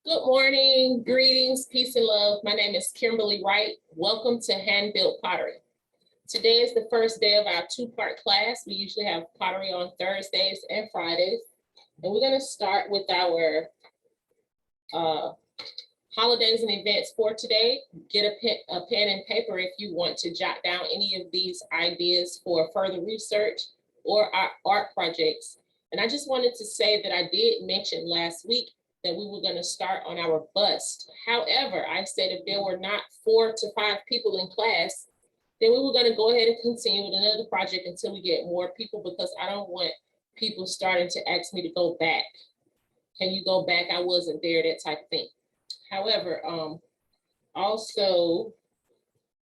Good morning, greetings, peace and love. My name is Kimberlie Wright. Welcome to Hand-Built Pottery. Today is the first day of our two-part class. We usually have pottery on Thursdays and Fridays. And we're gonna start with our holidays and events for today. Get a pen and paper if you want to jot down any of these ideas for further research or our art projects. And I just wanted to say that I did mention last week that we were going to start on our bust. However, I said if there were not 4 to 5 people in class, then we were going to go ahead and continue with another project until we get more people, because I don't want people starting to ask me to go back. Can you go back? I wasn't there, that type of thing. However, also,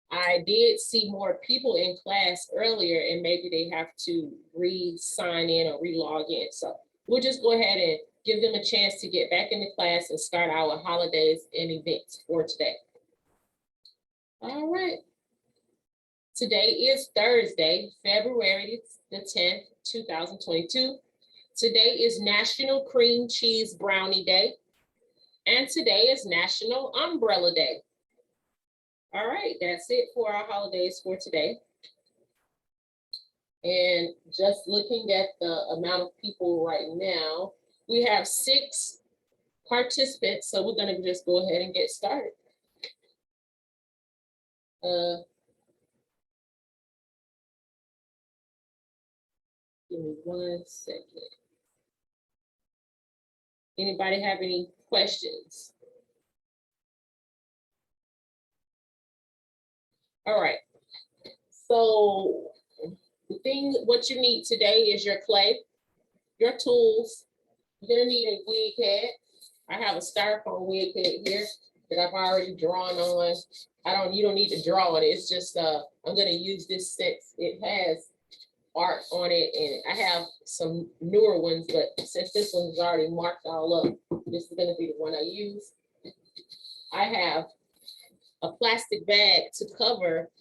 I did see more people in class earlier, and maybe they have to re-sign in or re-log in. So we'll just go ahead and give them a chance to get back into class and start our holidays and events for today. All right. Today is Thursday, February the 10th, 2022. Today is National Cream Cheese Brownie Day. And today is National Umbrella Day. All right, that's it for our holidays for today. And just looking at the amount of people right now, we have 6 participants, so we're gonna just go ahead and get started. Give me 1 second. Anybody have any questions? All right, so what you need today is your clay, your tools. You're gonna need a wig head. I have a styrofoam wig head here that I've already drawn on. You don't need to draw it. It's just, I'm gonna use this since it has art on it, and I have some newer ones, but since this one's already marked all up, this is gonna be the one I use. I have a plastic bag to cover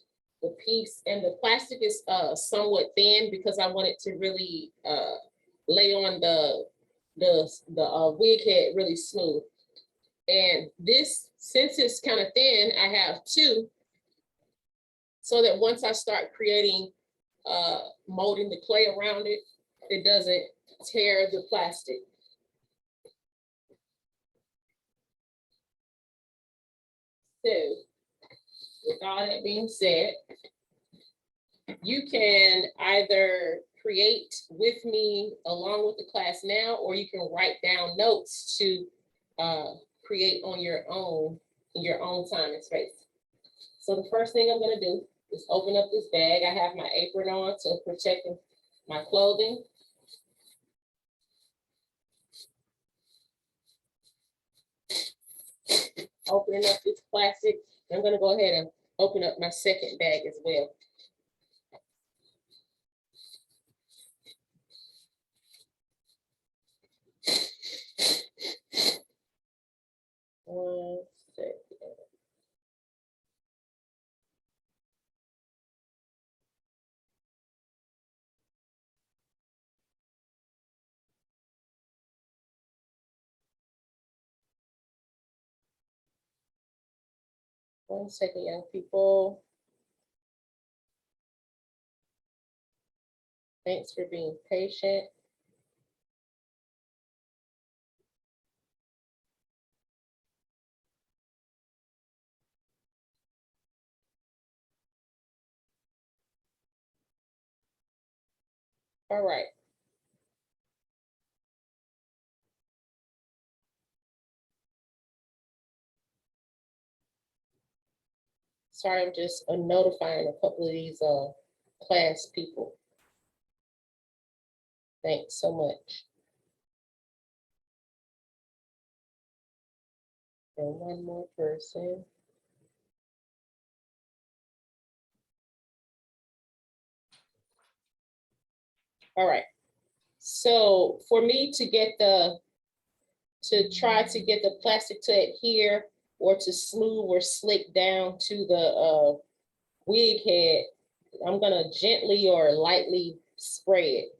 the piece, and the plastic is somewhat thin because I want it to really lay on the wig head really smooth. And this, since it's kind of thin, I have 2, so that once I start creating, molding the clay around it, it doesn't tear the plastic. So, with all that being said, you can either create with me along with the class now, or you can write down notes to create on your own, in your own time and space. So the first thing I'm gonna do is open up this bag. I have my apron on to protect my clothing. Opening up this plastic, I'm gonna go ahead and open up my second bag as well. One second. One second, young people. Thanks for being patient. All right. Sorry, I'm just notifying a couple of these class people. Thanks so much. And one more person. All right. So for me to try to get the plastic to adhere or to smooth or slick down to the wig head, I'm gonna gently or lightly spray it.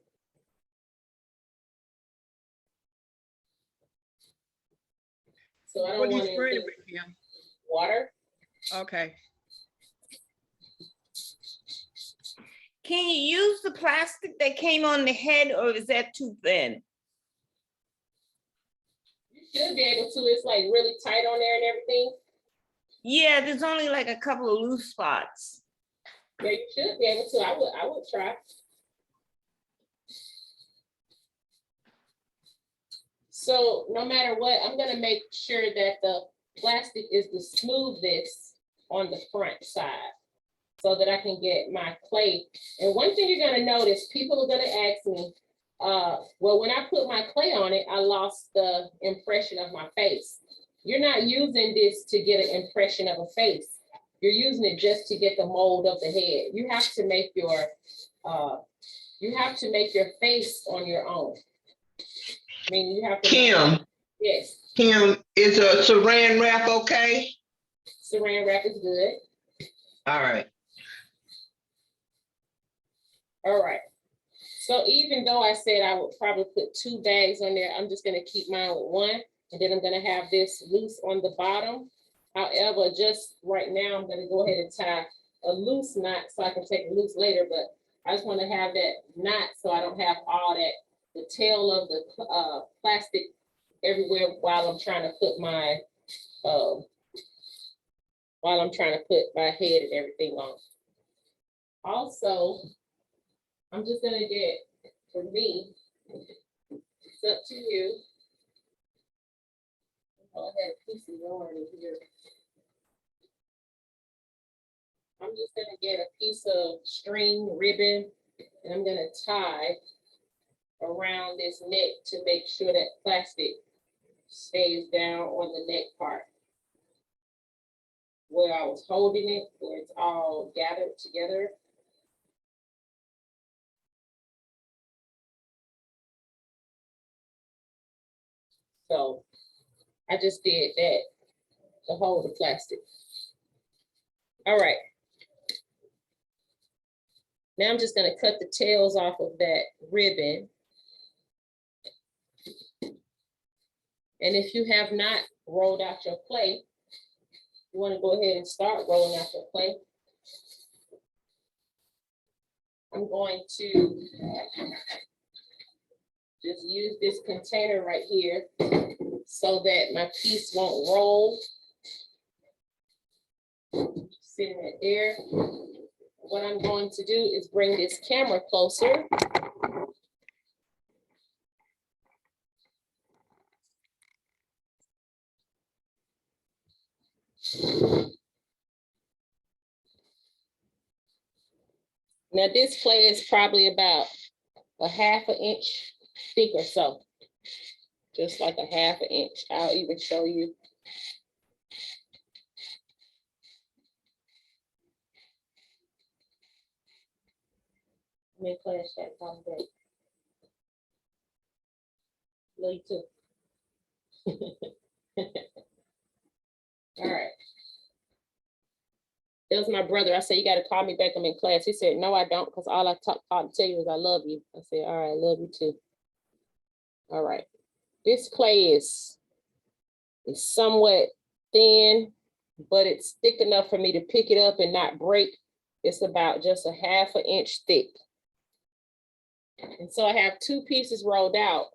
So I What don't do you want spray it anything with, Kim? water. Okay. Can you use the plastic that came on the head, or is that too thin? You should be able to. It's like really tight on there and everything. Yeah, there's only like a couple of loose spots. Yeah, you should be able to. I would try. So no matter what, I'm gonna make sure that the plastic is the smoothest on the front side so that I can get my clay. And one thing you're gonna notice, people are gonna ask me, well, when I put my clay on it, I lost the impression of my face. You're not using this to get an impression of a face. You're using it just to get the mold of the head. You have to make your face on your own. I mean, you have to. Kim. Yes. Kim, is a saran wrap okay? Saran wrap is good. All right. All right. So even though I said I would probably put 2 bags on there, I'm just gonna keep mine with one, and then I'm gonna have this loose on the bottom. However, just right now, I'm gonna go ahead and tie a loose knot so I can take it loose later, but I just wanna have that knot so I don't have all that, the tail of the plastic everywhere while I'm trying to put my, head and everything on. Also, I'm just gonna get, for me, it's up to you. Oh, I had a piece of yarn in here. I'm just gonna get a piece of string ribbon and I'm gonna tie around this neck to make sure that plastic stays down on the neck part where I was holding it, where it's all gathered together. So I just did that to hold the plastic. All right. Now I'm just gonna cut the tails off of that ribbon. And if you have not rolled out your clay, you wanna go ahead and start rolling out your clay. I'm going to just use this container right here so that my piece won't roll. Sitting right there. What I'm going to do is bring this camera closer. Now this clay is probably about a 1/2 inch thick or so. Just like a 1/2 inch. I'll even show you. Let me flash that from there. Love you too. All right. It was my brother. I said, you got to call me back. I'm in class. He said, no, I don't, because all I tell you is I love you. I said, all right, I love you too. All right. This clay is somewhat thin, but it's thick enough for me to pick it up and not break. It's about just a 1/2 inch thick. And so I have 2 pieces rolled out.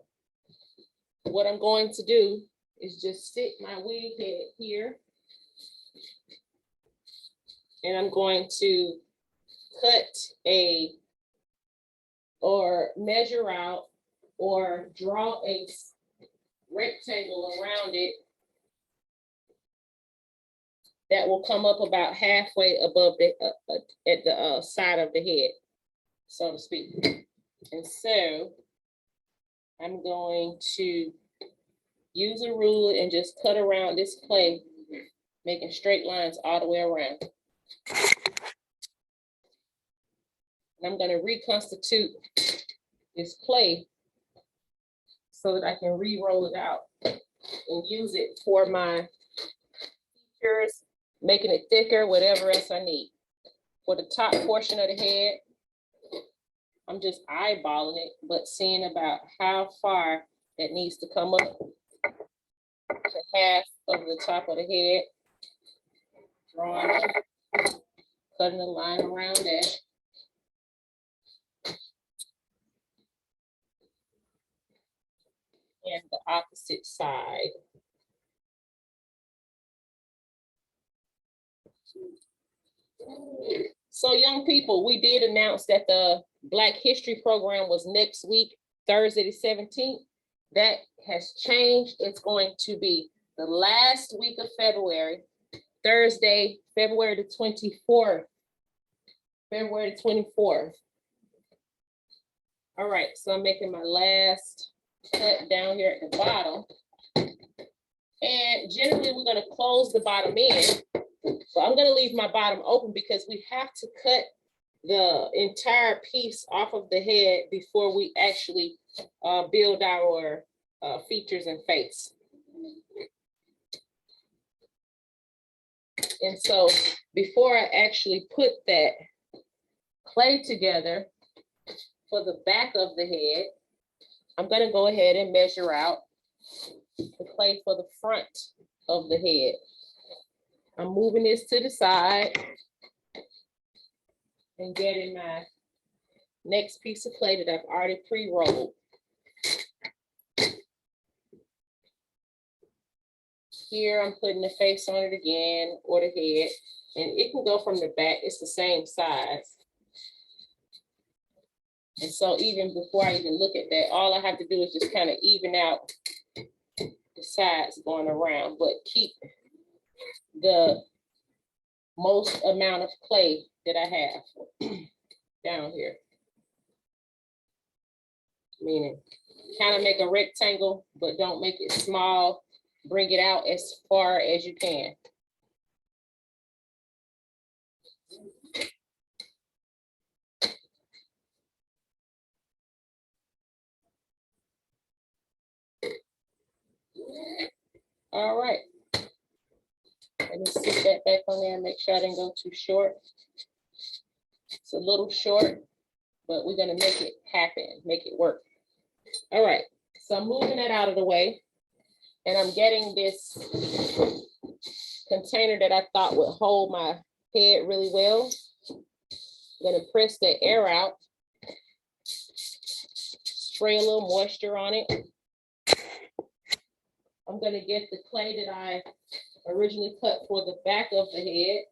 What I'm going to do is just stick my wig head here. And I'm going to cut or measure out or draw a rectangle around it that will come up about halfway above the at the side of the head, so to speak. And so I'm going to use a ruler and just cut around this clay, making straight lines all the way around. And I'm going to reconstitute this clay so that I can re-roll it out and use it for my features, making it thicker, whatever else I need. For the top portion of the head, I'm just eyeballing it, but seeing about how far that needs to come up. to half of the top of the head. Drawing it, cutting a line around that. And the opposite side. So young people, we did announce that the Black History program was next week, Thursday the 17th. That has changed. It's going to be the last week of February, Thursday, February the 24th. February the 24th. All right, so I'm making my last cut down here at the bottom. And generally we're gonna close the bottom end. So I'm gonna leave my bottom open because we have to cut the entire piece off of the head before we actually build our features and face. And so before I actually put that clay together for the back of the head, I'm gonna go ahead and measure out the clay for the front of the head. I'm moving this to the side and getting my next piece of clay that I've already pre-rolled. Here I'm putting the face on it again, or the head, and it can go from the back, it's the same size. And so even before I even look at that, all I have to do is just kind of even out the sides going around, but keep the most amount of clay that I have down here. Meaning kind of make a rectangle, but don't make it small. Bring it out as far as you can. All right. Let me sit that back on there and make sure I didn't go too short. It's a little short, but we're gonna make it happen, make it work. All right, so I'm moving that out of the way, and I'm getting this container that I thought would hold my head really well. I'm gonna press the air out, spray a little moisture on it. I'm gonna get the clay that I originally cut for the back of the head.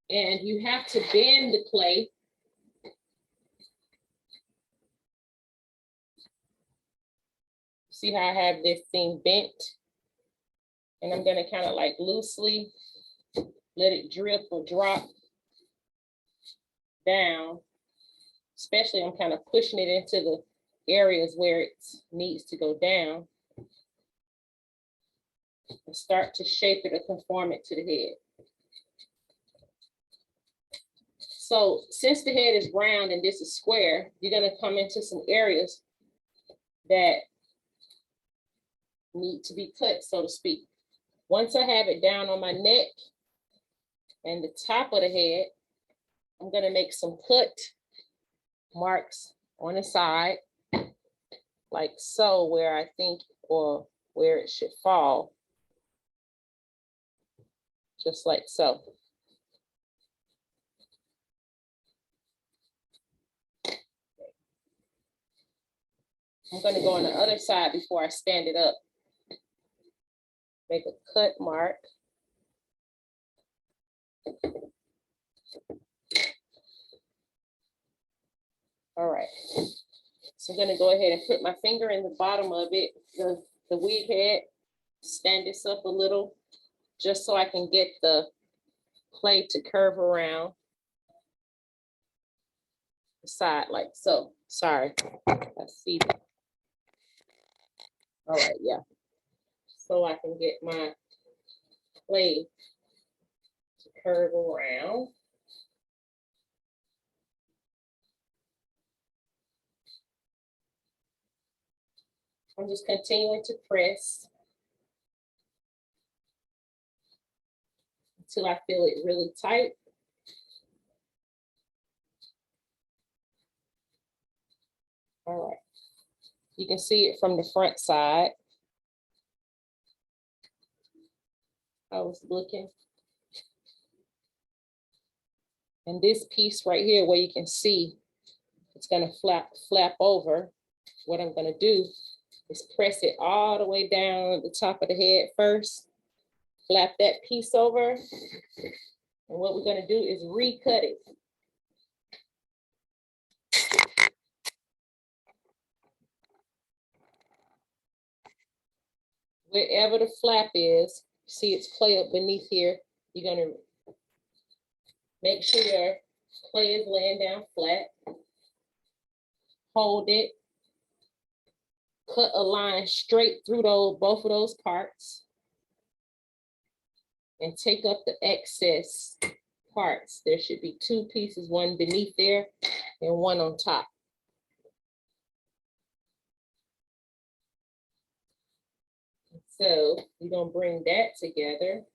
And you have to bend the clay. See how I have this thing bent? And I'm gonna kind of like loosely let it drip or drop down. Especially I'm kind of pushing it into the areas where it needs to go down. And start to shape it or conform it to the head. So since the head is round and this is square, you're gonna come into some areas that need to be cut, so to speak. Once I have it down on my neck and the top of the head, I'm gonna make some cut marks on the side, like so, where I think, or where it should fall. Just like so. I'm gonna go on the other side before I stand it up. Make a cut mark. All right. So I'm gonna go ahead and put my finger in the bottom of it, the wig head, stand this up a little, just so I can get the clay to curve around the side like so. Sorry, I see that. All right, yeah. So I can get my clay to curve around. I'm just continuing to press until I feel it really tight. All right. You can see it from the front side. I was looking. And this piece right here where you can see it's gonna flap over. What I'm gonna do is press it all the way down the top of the head first, flap that piece over. And what we're gonna do is recut it. Wherever the flap is, see it's clay up beneath here, you're gonna make sure your clay is laying down flat. Hold it. Cut a line straight through both of those parts. And take up the excess parts. There should be two pieces, one beneath there and one on top. So you're gonna bring that together.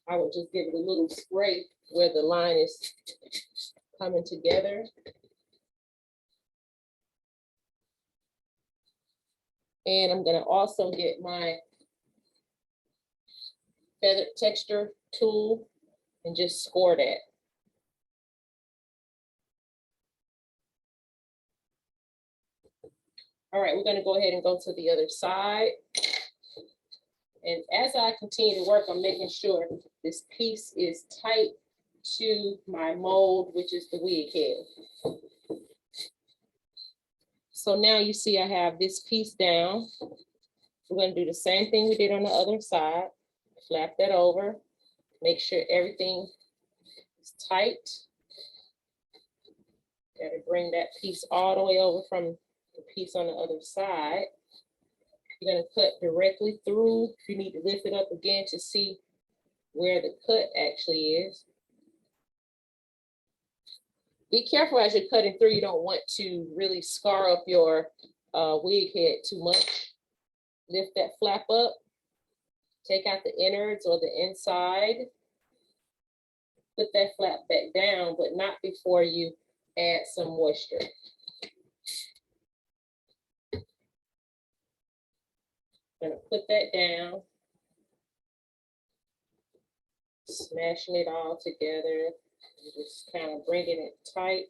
I would just give it a little spray where the line is coming together. And I'm gonna also get my feather texture tool and just score that. All right, we're gonna go ahead and go to the other side. And as I continue to work, I'm making sure this piece is tight to my mold, which is the wig head. So now you see I have this piece down. We're gonna do the same thing we did on the other side. Flap that over, make sure everything is tight. Gotta bring that piece all the way over from the piece on the other side. You're gonna cut directly through. If you need to lift it up again to see where the cut actually is. Be careful as you're cutting through. You don't want to really scar up your wig head too much. Lift that flap up. Take out the innards or the inside. Put that flap back down, but not before you add some moisture. Gonna put that down. Smashing it all together. Just kind of bringing it tight.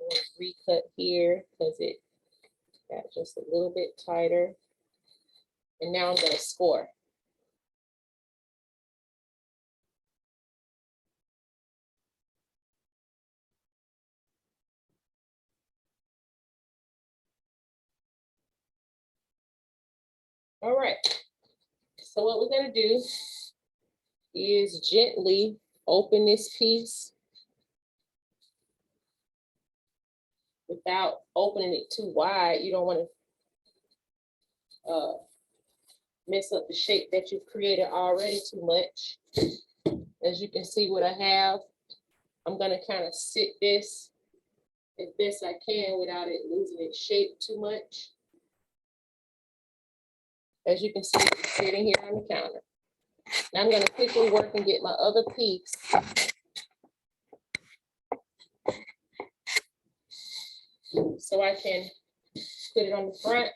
I'm gonna recut here because it got just a little bit tighter. And now I'm gonna score. All right, so what we're gonna do is gently open this piece without opening it too wide. You don't want to mess up the shape that you've created already too much. As you can see what I have, I'm gonna kind of sit this as best I can without it losing its shape too much. As you can see, it's sitting here on the counter. Now I'm gonna quickly work and get my other piece. So I can put it on the front.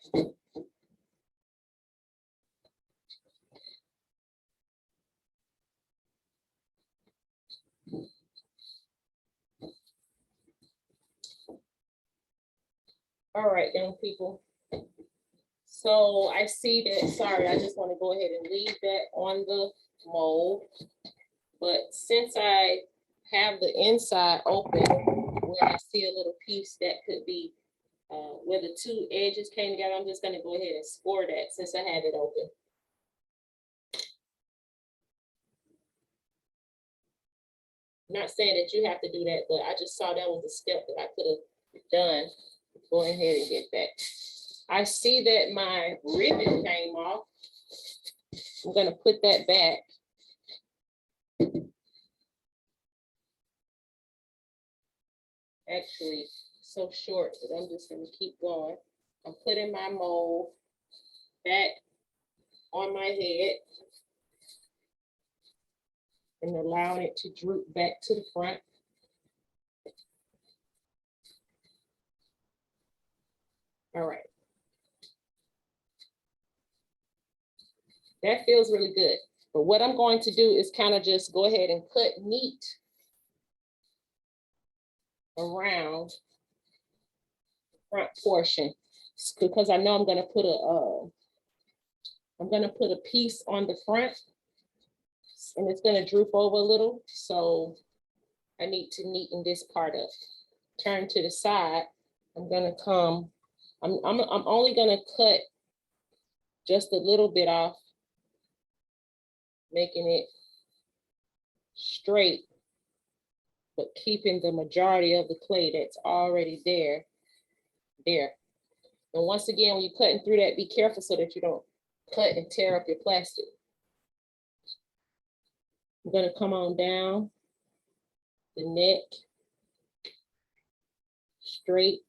All right, young people. So I see that, sorry, I just want to go ahead and leave that on the mold. But since I have the inside open, where I see a little piece that could be where the two edges came together, I'm just going to go ahead and score that since I have it open. Not saying that you have to do that, but I just saw that was a step that I could have done. Go ahead and get that. I see that my ribbon came off. I'm going to put that back. Actually, so short that I'm just going to keep going. I'm putting my mold back on my head and allowing it to droop back to the front. All right. That feels really good. But what I'm going to do is kind of just go ahead and cut neat around the front portion, because I know I'm gonna put a piece on the front, and it's gonna droop over a little. So I need to neaten this part up. Turn to the side. I'm gonna come. I'm only gonna cut just a little bit off, making it straight, but keeping the majority of the clay that's already there. And once again, when you're cutting through that, be careful so that you don't cut and tear up your plastic. I'm gonna come on down the neck, straight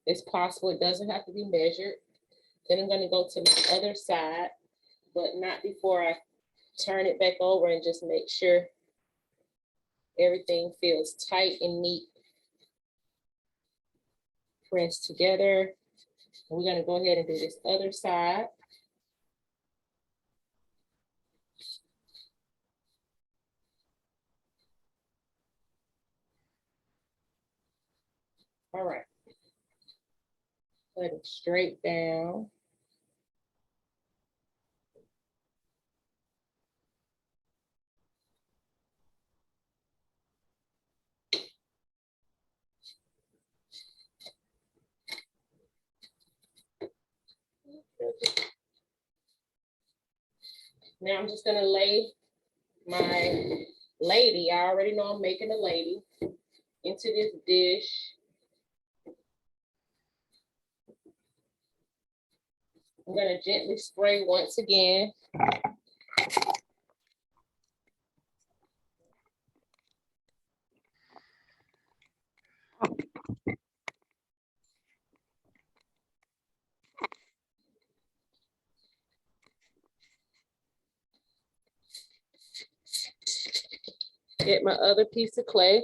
as possible. It doesn't have to be measured. Then I'm gonna go to my other side, but not before I turn it back over and just make sure everything feels tight and neat, pressed together. And we're gonna go ahead and do this other side. All right. Let it straight down. Now I'm just gonna lay my lady, I already know I'm making a lady, into this dish. I'm gonna gently spray once again. Get my other piece of clay.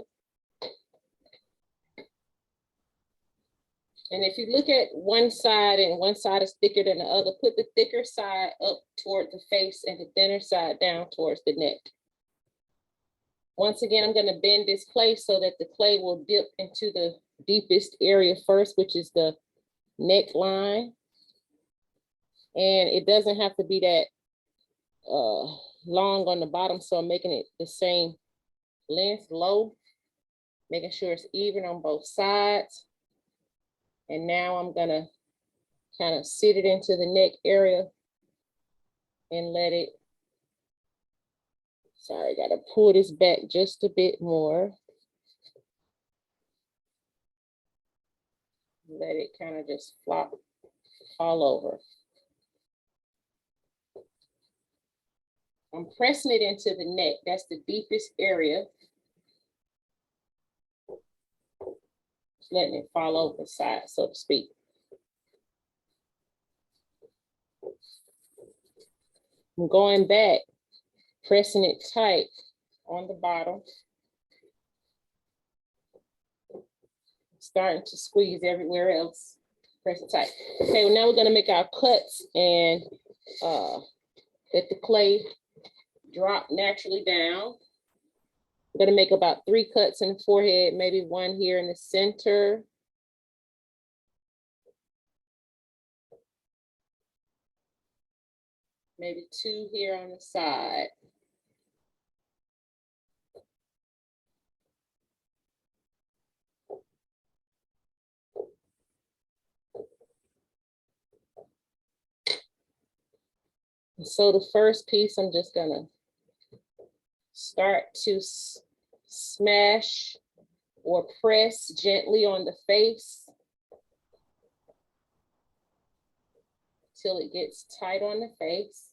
And if you look at one side and one side is thicker than the other, put the thicker side up toward the face and the thinner side down towards the neck. Once again, I'm gonna bend this clay so that the clay will dip into the deepest area first, which is the neckline. And it doesn't have to be that long on the bottom, so I'm making it the same length, low, making sure it's even on both sides. And now I'm gonna kind of sit it into the neck area and let it, sorry, gotta pull this back just a bit more. Let it kind of just flop all over. I'm pressing it into the neck. That's the deepest area. Just letting it fall over the side, so to speak. I'm going back, pressing it tight on the bottom. Starting to squeeze everywhere else. Press it tight. Okay, well, now we're gonna make our cuts and let the clay drop naturally down. I'm gonna make about 3 cuts in the forehead, maybe 1 here in the center. Maybe 2 here on the side. And so the first piece, I'm just gonna start to smash or press gently on the face till it gets tight on the face,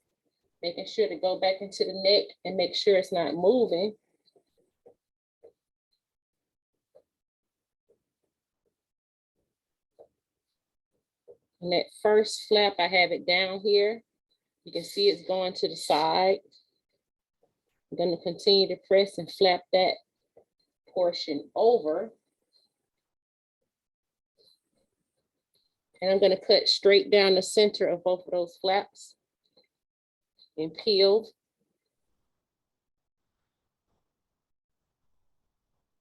making sure to go back into the neck and make sure it's not moving. And that first flap, I have it down here. You can see it's going to the side. I'm going to continue to press and flap that portion over. And I'm gonna cut straight down the center of both of those flaps and peel.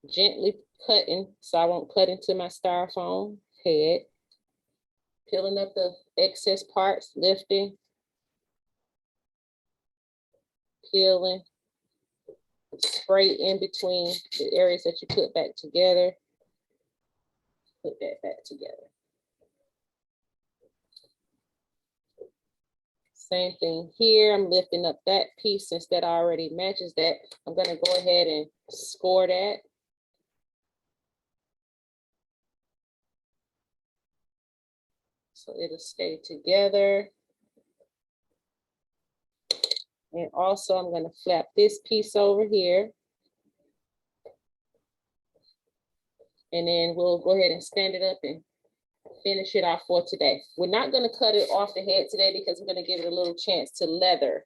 Gently cutting so I won't cut into my styrofoam head. Peeling up the excess parts, lifting, peeling, spray in between the areas that you put back together. Put that back together. Same thing here. I'm lifting up that piece since that already matches that. I'm gonna go ahead and score that. So it'll stay together. And also I'm gonna flap this piece over here. And then we'll go ahead and stand it up and finish it off for today. We're not gonna cut it off the head today because we're gonna give it a little chance to leather.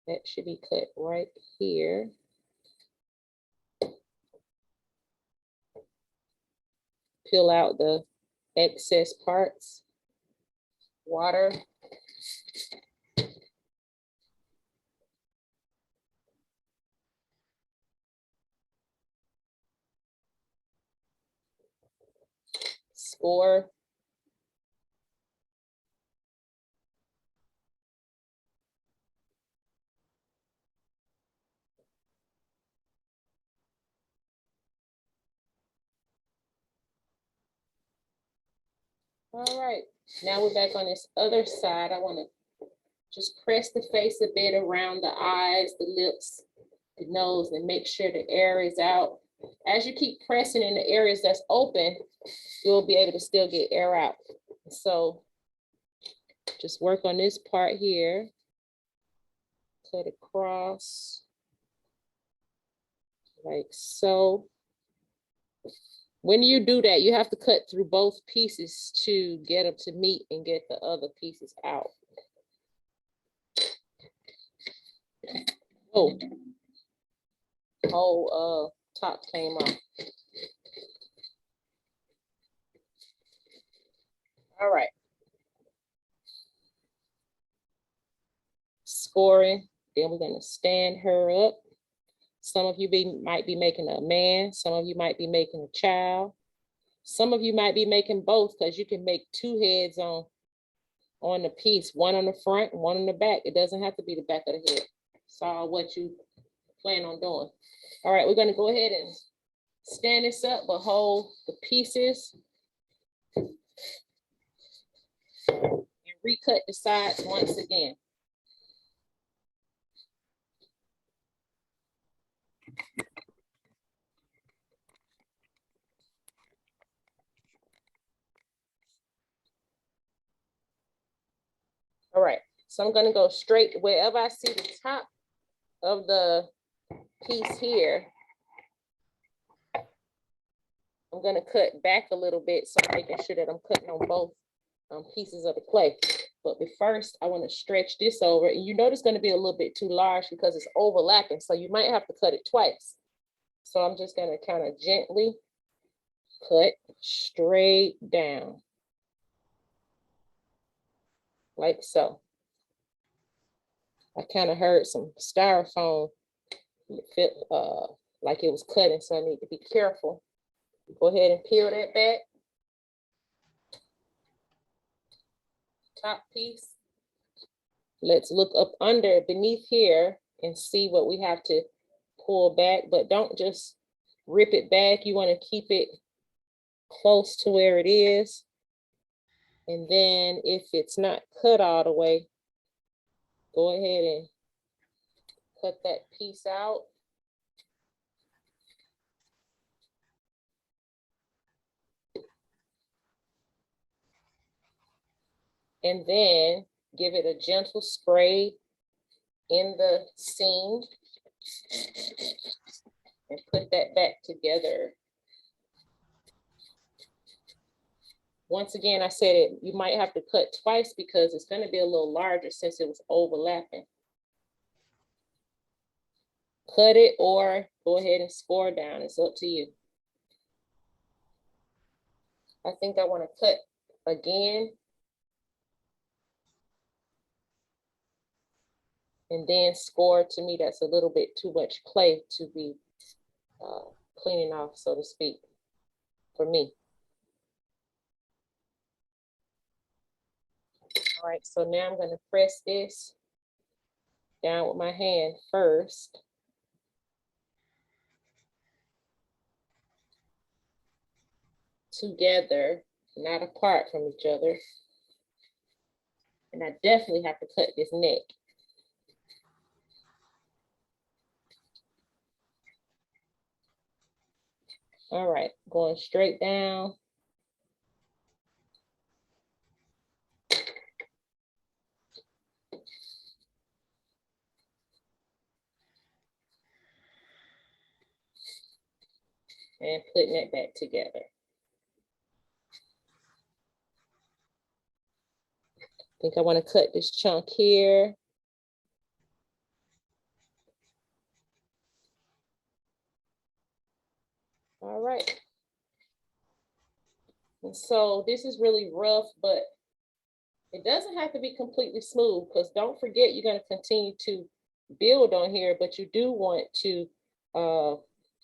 That should be cut right here. Peel out the excess parts. Water. Score. All right, now we're back on this other side. I want to just press the face a bit around the eyes, the lips, the nose, and make sure the air is out. As you keep pressing in the areas that's open, you'll be able to still get air out. So just work on this part here. Cut across like so. When you do that, you have to cut through both pieces to get them to meet and get the other pieces out. Oh, whole top came off. All right. Scoring, then we're gonna stand her up. Some of you might be making a man, some of you might be making a child. Some of you might be making both because you can make two heads on the piece, one on the front and one on the back. It doesn't have to be the back of the head. It's all what you plan on doing. All right, we're gonna go ahead and stand this up, but hold the pieces and recut the sides once again. All right, so I'm gonna go straight wherever I see the top of the piece here. I'm gonna cut back a little bit, so I'm making sure that I'm cutting on both pieces of the clay. But first, I wanna stretch this over, and you know it's gonna be a little bit too large because it's overlapping, so you might have to cut it twice. So I'm just gonna kind of gently cut straight down. Like so. I kind of heard some styrofoam fit like it was cutting, so I need to be careful. Go ahead and peel that back. Top piece. Let's look up under beneath here and see what we have to pull back, but don't just rip it back. You want to keep it close to where it is. And then if it's not cut all the way, go ahead and cut that piece out. And then give it a gentle spray in the seam and put that back together. Once again, I said it, you might have to cut twice because it's going to be a little larger since it was overlapping. cut it or go ahead and score down. It's up to you. I think I want to cut again. And then score. To me, that's a little bit too much clay to be cleaning off, so to speak, for me. All right, so now I'm going to press this down with my hand first. Together, not apart from each other. And I definitely have to cut this neck. All right, going straight down. And putting it back together. I think I want to cut this chunk here. All right. And so this is really rough, but it doesn't have to be completely smooth, because don't forget, you're going to continue to build on here, but you do want to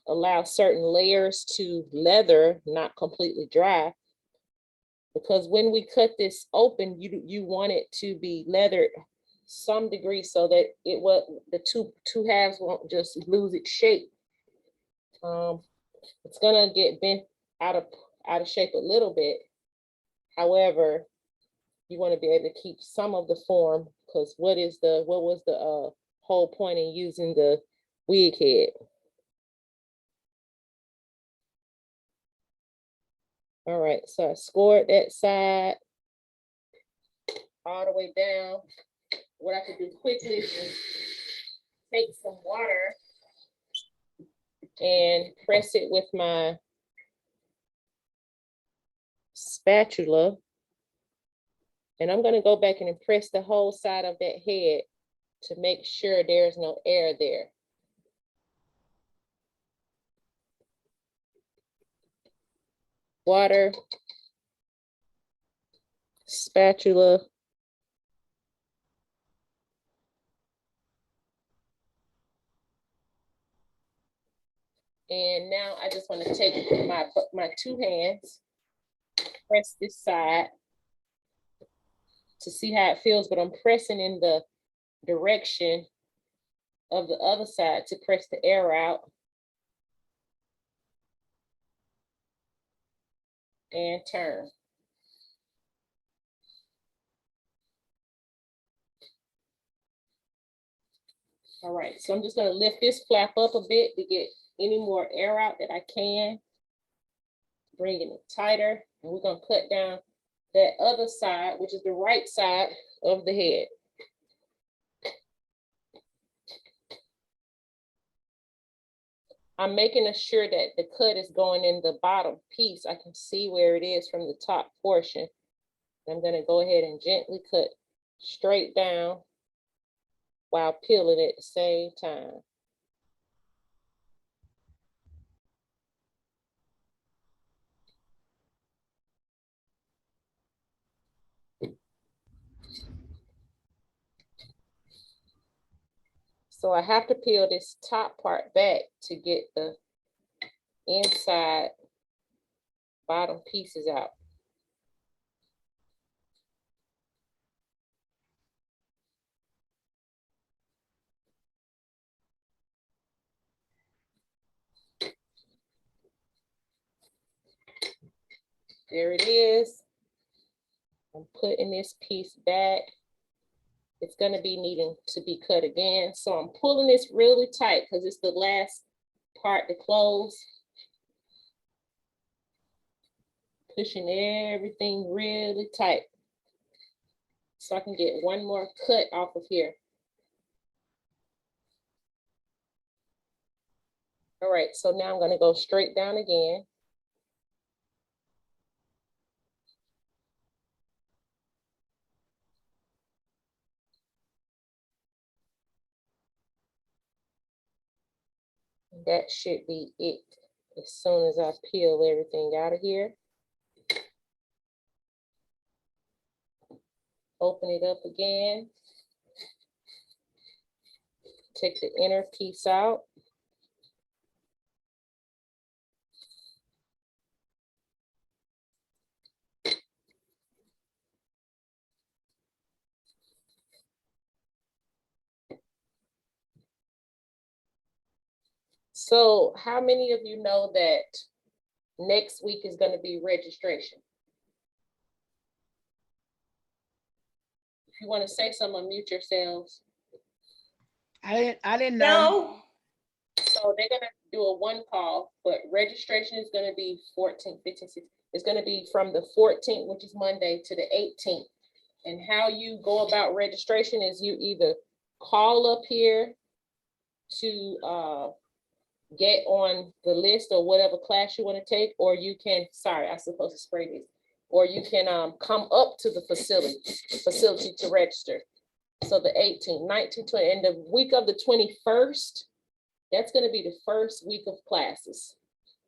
allow certain layers to leather, not completely dry. Because when we cut this open, you want it to be leathered some degree so that the two halves won't just lose its shape. It's gonna get bent out of shape a little bit. However, you want to be able to keep some of the form, because what was the whole point in using the wig head? All right, so I scored that side all the way down. What I could do quickly is take some water and press it with my spatula. And I'm going to go back and press the whole side of that head to make sure there's no air there. Water, spatula. And now I just want to take my two hands, press this side to see how it feels, but I'm pressing in the direction of the other side to press the air out. And turn. All right, so I'm just going to lift this flap up a bit to get any more air out that I can. Bringing it tighter, and we're going to cut down that other side, which is the right side of the head. I'm making sure that the cut is going in the bottom piece. I can see where it is from the top portion. I'm going to go ahead and gently cut straight down while peeling at the same time. So I have to peel this top part back to get the inside bottom pieces out. There it is. I'm putting this piece back. It's going to be needing to be cut again. So I'm pulling this really tight because it's the last part to close. Pushing everything really tight so I can get one more cut off of here. All right, so now I'm going to go straight down again. That should be it. As soon as I peel everything out of here. Open it up again. Take the inner piece out. So how many of you know that next week is going to be registration? If you want to say something, unmute yourselves. I didn't know. So they're going to do a one call, but registration is going to be 14, 15, 16. It's going to be from the 14th, which is Monday, to the 18th. And how you go about registration is you either call up here to get on the list or whatever class you want to take, or you can, sorry, I'm supposed to spray this, or you can come up to the facility to register. So the 18th, 19th, 20th, and the week of the 21st, that's going to be the first week of classes.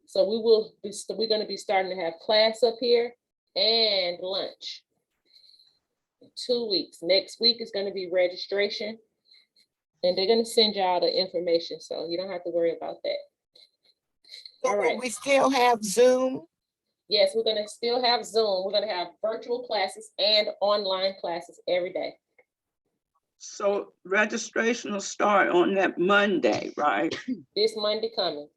So we're going to be starting to have class up here and lunch. 2 weeks. Next week is going to be registration, and they're going to send you all the information, so you don't have to worry about that. So All will right. we still have Zoom? Yes, we're going to still have Zoom. We're going to have virtual classes and online classes every day. So registration will start on that Monday, right? This Monday coming.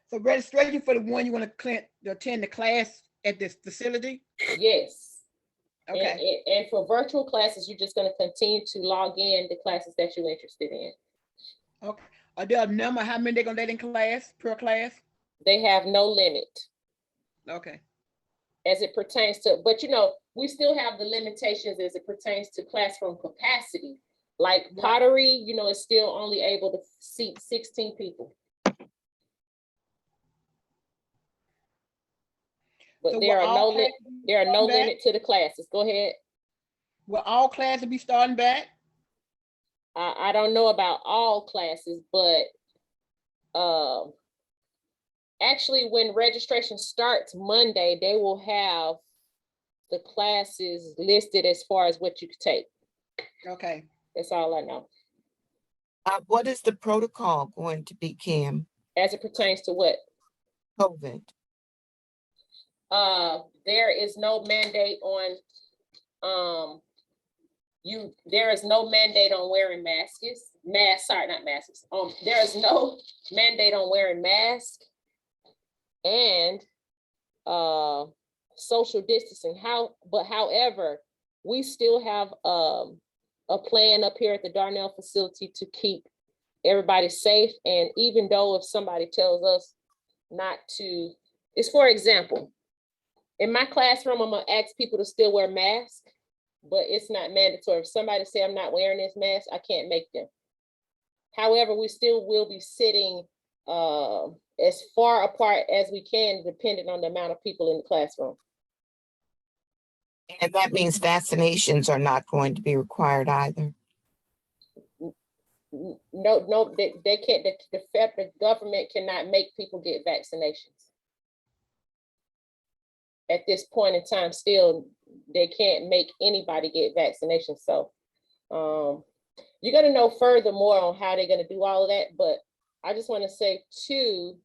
So registration for the one you want to attend the class at this facility? Yes. Okay. And for virtual classes, you're just going to continue to log in the classes that you're interested in. Okay. Are there a number how many they're gonna let in class per class? They have no limit Okay. as it pertains to, but you know, we still have the limitations as it pertains to classroom capacity. Like Pottery, you know, is still only able to seat 16 people. But So there will are all no classes back? limit to the classes. Go ahead. Will all classes be starting back? I don't know about all classes, but actually when registration starts Monday, they will have the classes listed as far as what you could take. Okay. That's all I know. What is the protocol going to be, Kim? As it pertains to what? COVID. There is no mandate on there is no mandate on wearing masks. Sorry, not masks. There is no mandate on wearing masks and social distancing. However, we still have a plan up here at the Darnell facility to keep everybody safe. And even though if somebody tells us not to, it's for example, in my classroom, I'm gonna ask people to still wear masks, but it's not mandatory. If somebody say I'm not wearing this mask, I can't make them. However, we still will be sitting as far apart as we can, depending on the amount of people in the classroom. And that means vaccinations are not going to be required either. No, they can't, the federal government cannot make people get vaccinations. At this point in time, still, they can't make anybody get vaccinations. So you're going to know furthermore on how they're going to do all of that. But I just want to say too,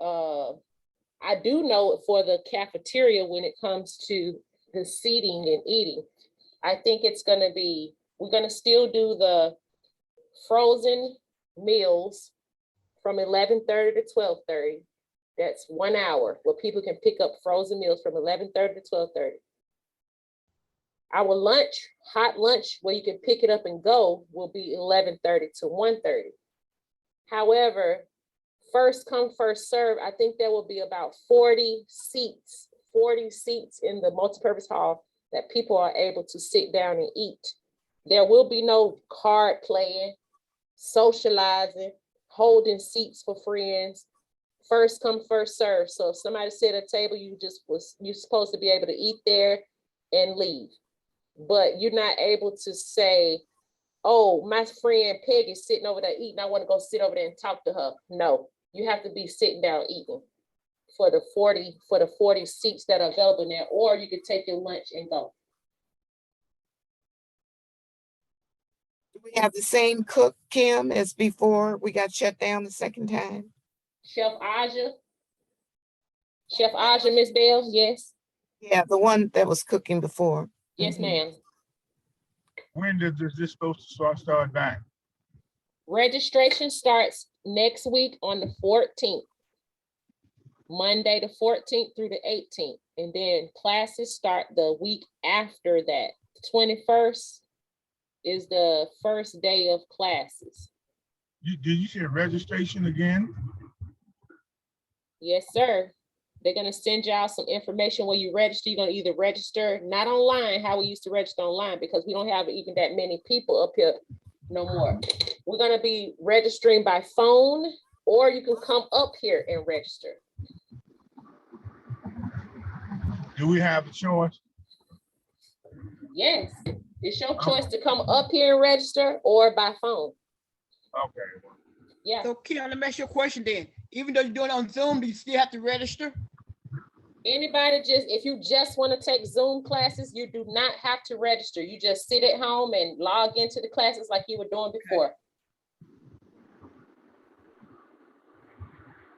I do know for the cafeteria when it comes to the seating and eating, I think it's going to be, we're going to still do the frozen meals from 11:30 to 12:30. That's 1 hour where people can pick up frozen meals from 11:30 to 12:30. Our lunch, hot lunch, where you can pick it up and go, will be 11:30 to 1:30. However, first come, first serve, I think there will be about 40 seats in the multipurpose hall that people are able to sit down and eat. There will be no card playing, socializing, holding seats for friends. First come, first serve. So if somebody sit at a table, you're supposed to be able to eat there and leave. But you're not able to say, oh, my friend Peg is sitting over there eating, I want to go sit over there and talk to her. No, you have to be sitting down eating for the 40 seats that are available there, or you could take your lunch and go. Do we have the same cook, Kim, as before we got shut down the second time? Chef Aja, Miss Bell, yes, Yeah, the one that was cooking before. yes, Mhm. ma'am. When is this supposed to start back? Registration starts next week on the 14th. Monday the 14th through the 18th. And then classes start the week after that. 21st is the first day of classes. Did you say registration again? Yes, sir. They're gonna send y'all some information where you register. You're gonna either register, not online, how we used to register online, because we don't have even that many people up here no more. We're gonna be registering by phone, or you can come up here and register. Do we have a choice? Yes, it's your choice to come up here and register or by phone. Okay. Yeah, So Kim, let me ask you a question then. Even though you're doing it on Zoom, do you still have to register? anybody if you just want to take Zoom classes, you do not have to register. You just sit at home and log into the classes like you were doing before.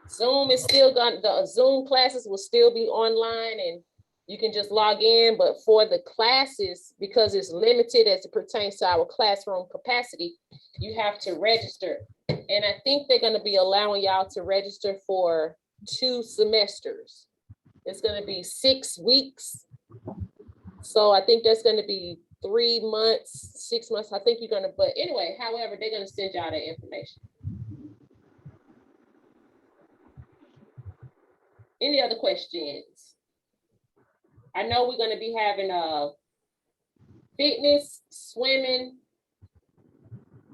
Zoom is still the Zoom classes will still be online and you can just log in, but for the classes, because it's limited as it pertains to our classroom capacity, you have to register. And I think they're going to be allowing y'all to register for 2 semesters. It's going to be 6 weeks. So I think that's going to be 3 months, 6 months. I think you're going to, but anyway, however, they're going to send y'all that information. Any other questions? I know we're going to be having fitness, swimming.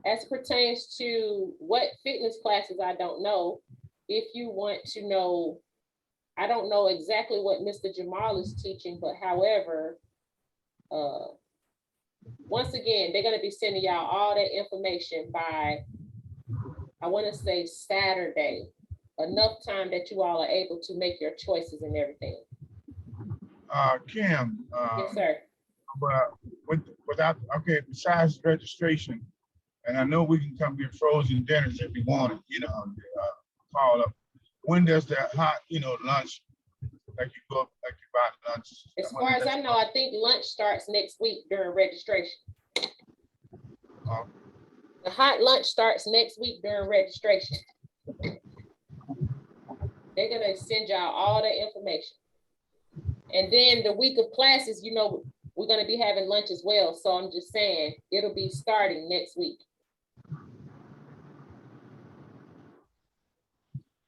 As pertains to what fitness classes, I don't know. If you want to know, I don't know exactly what Mr. Jamal is teaching, but however, once again, they're going to be sending y'all all that information by, I want to say Saturday, enough time that you all are able to make your choices and everything. Kim. Yes, sir. But without, okay, besides registration, and I know we can come get frozen dinners if we want it, you know, call up. When does that hot, lunch, like you go, like you buy lunch? As far as I know, I think lunch starts next week during registration. The hot lunch starts next week during registration. They're gonna send y'all all the information. And then the week of classes, we're gonna be having lunch as well. So I'm just saying, it'll be starting next week.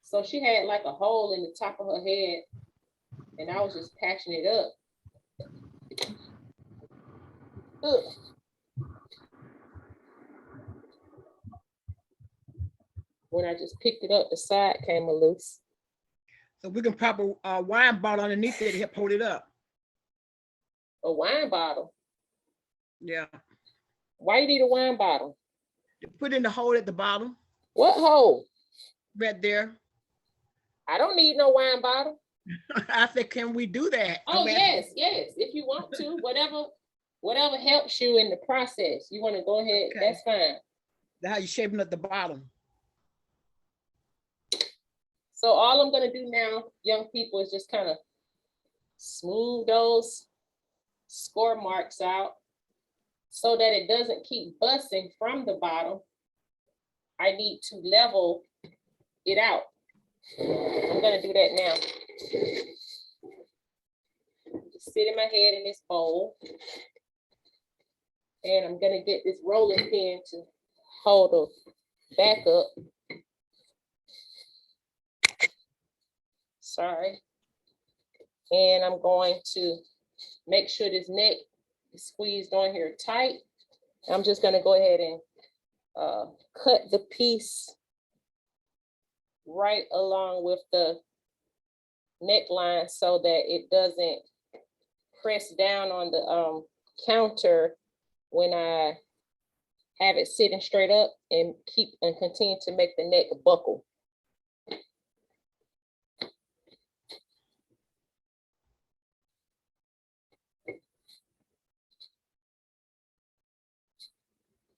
So she had like a hole in the top of her head and I was just patching it up. Ugh. When I just picked it up, the side came loose. So we can pop a wine bottle underneath it to help hold it up. A wine bottle? Yeah. Why you need a wine bottle? Put in the hole at the bottom. What hole? Right there. I don't need no wine bottle. I said, can we do that? Oh, yes, if you want to, whatever helps you in the process. You want to go ahead, Okay. That's fine. That's how you shaping up the bottom. So all I'm gonna do now, young people, is just kind of smooth those score marks out so that it doesn't keep busting from the bottom. I need to level it out. I'm gonna do that now. Just sitting my head in this bowl. And I'm gonna get this rolling pin to hold the back up. Sorry. And I'm going to make sure this neck is squeezed on here tight. I'm just gonna go ahead and cut the piece right along with the neckline so that it doesn't press down on the counter when I have it sitting straight up and continue to make the neck buckle.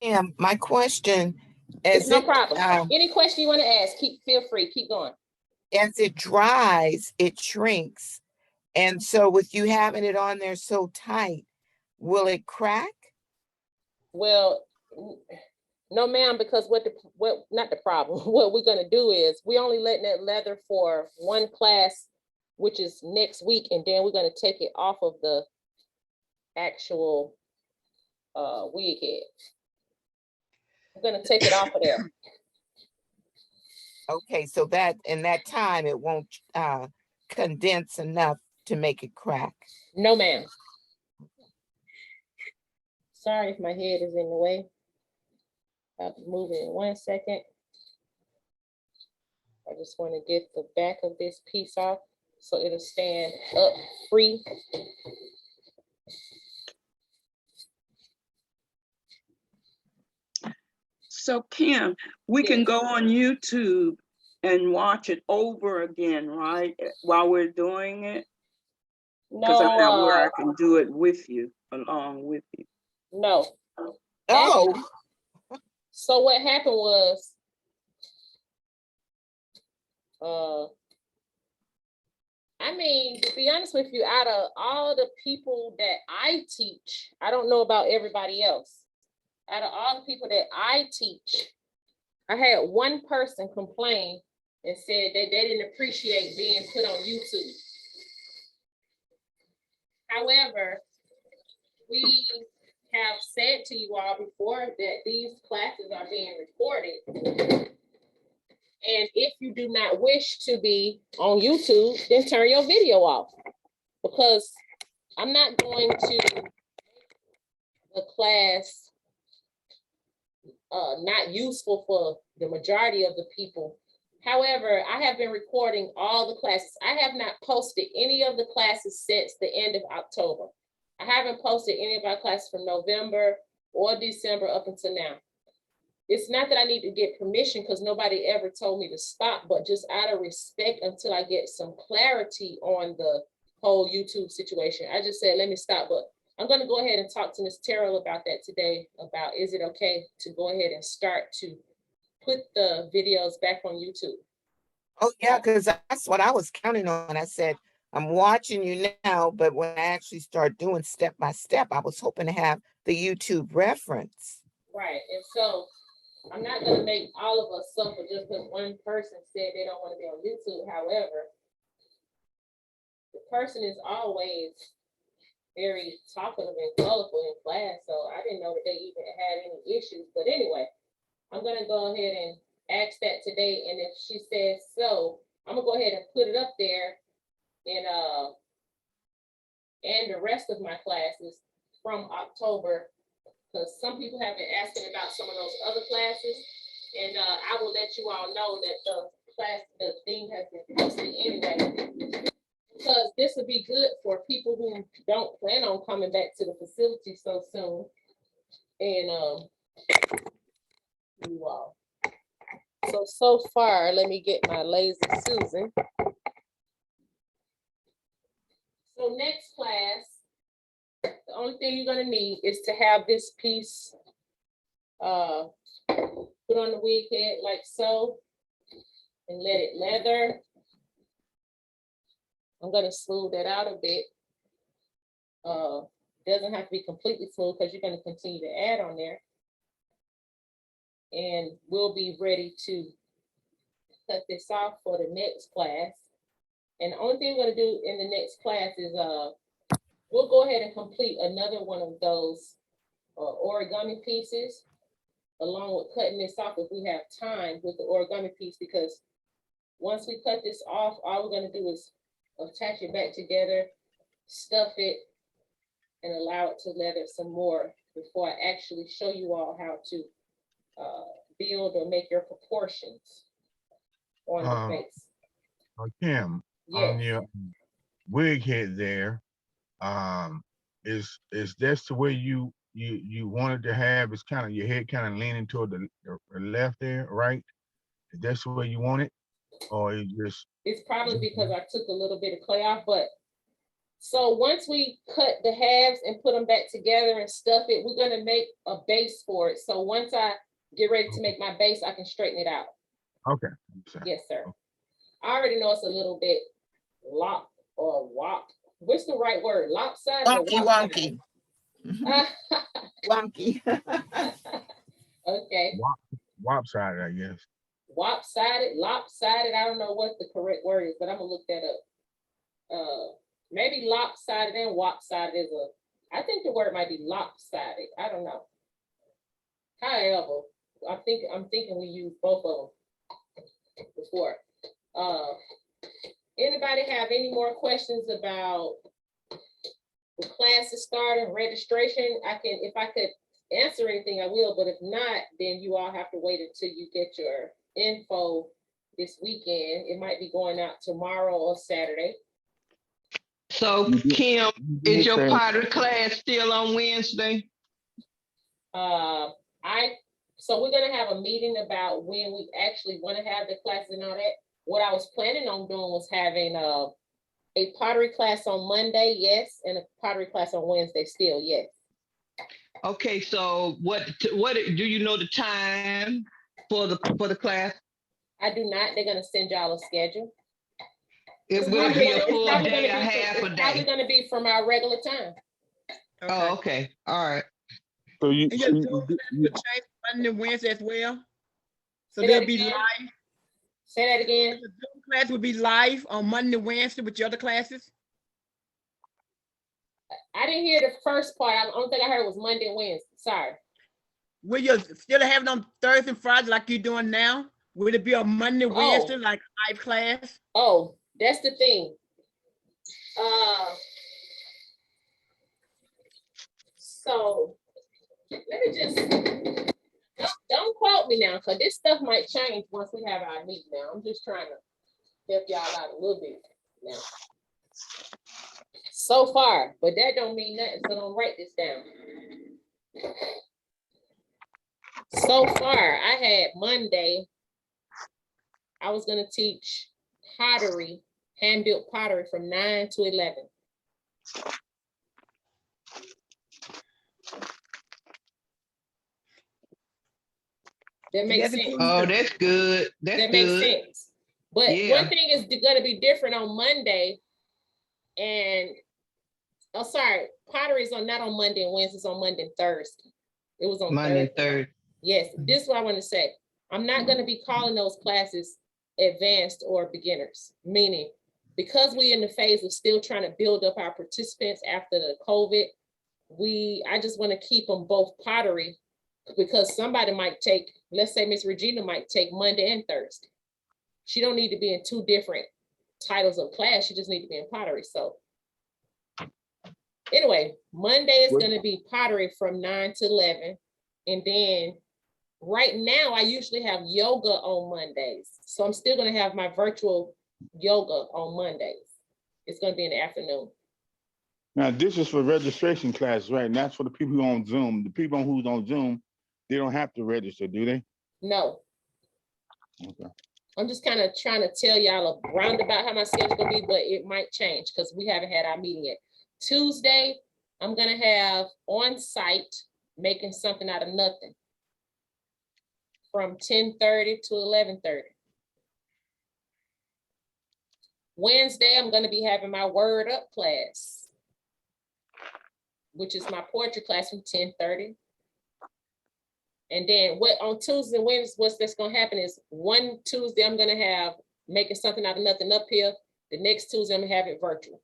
Yeah, my question It's is no it, problem. Any question you want to ask, feel free, keep going. as it dries, it shrinks. And so with you having it on there so tight, will it crack? Well, no, ma'am, because not the problem. What we're gonna do is we only letting it leather for one class, which is next week, and then we're gonna take it off of the actual wig head. We're gonna take it off of there. Okay, so that in that time it won't condense enough to make it crack. No, ma'am. Sorry if my head is in the way. I'll move it in 1 second. I just want to get the back of this piece off so it'll stand up free. So Kim, we can Yes. go on YouTube and watch it over again, right? While we're doing it? Because I'm not where I can do it with you, along with you. No. Oh, So what happened was, I mean, to be honest with you, out of all the people that I teach, I don't know about everybody else. Out of all the people that I teach, I had one person complain and said that they didn't appreciate being put on YouTube. However, we have said to you all before that these classes are being recorded. And if you do not wish to be on YouTube, then turn your video off. Because I'm not going to make the class not useful for the majority of the people. However, I have been recording all the classes. I have not posted any of the classes since the end of October. I haven't posted any of our classes from November or December up until now. It's not that I need to get permission because nobody ever told me to stop, but just out of respect until I get some clarity on the whole YouTube situation. I just said, let me stop, but I'm going to go ahead and talk to Ms. Terrell about that today, about is it okay to go ahead and start to put the videos back on YouTube. oh yeah, because that's what I was counting on. I said, I'm watching you now, but when I actually start doing step by step, I was hoping to have the YouTube reference. Right, and so I'm not going to make all of us suffer just because one person said they don't want to be on YouTube. However, the person is always very talkative and colorful in class, so I didn't know that they even had any issues. But anyway, I'm going to go ahead and ask that today, and if she says so, I'm going to go ahead and put it up there in and the rest of my classes from October, because some people have been asking about some of those other classes, and I will let you all know that the thing has been posted anyway, because this would be good for people who don't plan on coming back to the facility so soon. And you all. So far, let me get my Lazy Susan. So next class, the only thing you're gonna need is to have this piece put on the wig head like so, and let it leather. I'm gonna smooth that out a bit. Doesn't have to be completely smooth because you're gonna continue to add on there. And we'll be ready to cut this off for the next class. And the only thing we're gonna do in the next class is we'll go ahead and complete another one of those origami pieces, along with cutting this off if we have time with the origami piece, because once we cut this off, all we're gonna do is attach it back together, stuff it, and allow it to leather some more before I actually show you all how to build or make your proportions on the face. Kim, on your wig head there, is this the way you you wanted to have is kind of your head kind of leaning toward the left there, right? Is that the way you want it? Or you just, It's probably because I took a little bit of clay off, but so once we cut the halves and put them back together and stuff it, we're gonna make a base for it. So once I get ready to make my base, I can straighten it out. okay. Yes, sir. I already know it's a little bit what's the right word? Lopsided or Wonky, wopsided? wonky. Okay. Lopsided, I guess. Lopsided. I don't know what the correct word is, but I'm gonna look that up. Maybe lopsided and wopsided is I think the word might be lopsided. I don't know. However, I'm thinking we use both of them before. Anybody have any more questions about the classes starting, registration? If I could answer anything, I will, but if not, then you all have to wait until you get your info this weekend. It might be going out tomorrow or Saturday. So Kim, is your pottery class still on Wednesday? So we're gonna have a meeting about when we actually want to have the classes and all that. What I was planning on doing was having a pottery class on Monday, yes, and a pottery class on Wednesday still, yes. Okay, so what do you know the time for the class? I do not. They're gonna send y'all a schedule. It will be a full day, a half a It's probably day. gonna be from our regular time. Oh, okay, all right. So you, And your Zoom class will change Monday, Wednesday as well. So Say they'll that be again. live. Say that again. The Zoom class will be live on Monday, Wednesday with your other classes. I didn't hear the first part. The only thing I heard was Monday and Wednesday. Sorry. Will you still have it on Thursday and Friday like you're doing now? Will it be on Monday, Wednesday, like live class? Oh, that's the thing. So let me just don't quote me now, because this stuff might change once we have our meeting now. I'm just trying to help y'all out a little bit now. So far, but that don't mean nothing, so don't write this down. So far, I had Monday, I was gonna teach pottery, hand-built pottery from 9 to 11. That makes sense. Oh, that's good. That makes sense. But one thing is gonna be different on Monday, and pottery is not on Monday and Wednesday, it's on Monday and Thursday. It was on Monday and Thursday. Thursday. Yes, this is what I want to say. I'm not going to be calling those classes advanced or beginners, meaning because we're in the phase of still trying to build up our participants after the COVID, I just want to keep them both pottery, because somebody might take, let's say Miss Regina might take Monday and Thursday. She don't need to be in two different titles of class. She just need to be in pottery. So anyway, Monday is going to be pottery from 9 to 11. And then right now, I usually have yoga on Mondays. So I'm still going to have my virtual yoga on Mondays. It's going to be in the afternoon. now this is for registration classes, right? And that's for the people who are on Zoom. The people who's on Zoom, they don't have to register, do they? No. Okay. I'm just kind of trying to tell y'all a roundabout how my schedule going to be, but it might change because we haven't had our meeting yet. Tuesday, I'm going to have on site making something out of nothing from 10:30 to 11:30. Wednesday, I'm going to be having my word up class, which is my poetry class from 10:30. And then on Tuesday and Wednesday, what's that's going to happen is one Tuesday, I'm going to have making something out of nothing up here. The next Tuesday, I'm going to have it virtual.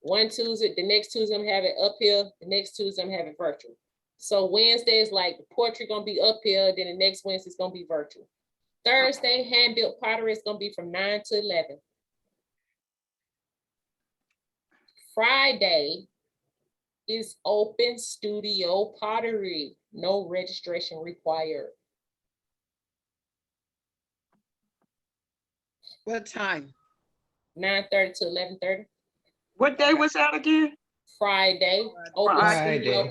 One Tuesday, the next Tuesday, I'm having it up here. The next Tuesday, I'm having it virtual. So Wednesday is like the poetry going to be up here. Then the next Wednesday is going to be virtual. Thursday, hand-built pottery is going to be from 9 to 11. Friday is open studio pottery. No registration required. What time? 9:30 to 11:30. What day was that again? Friday, open Friday. studio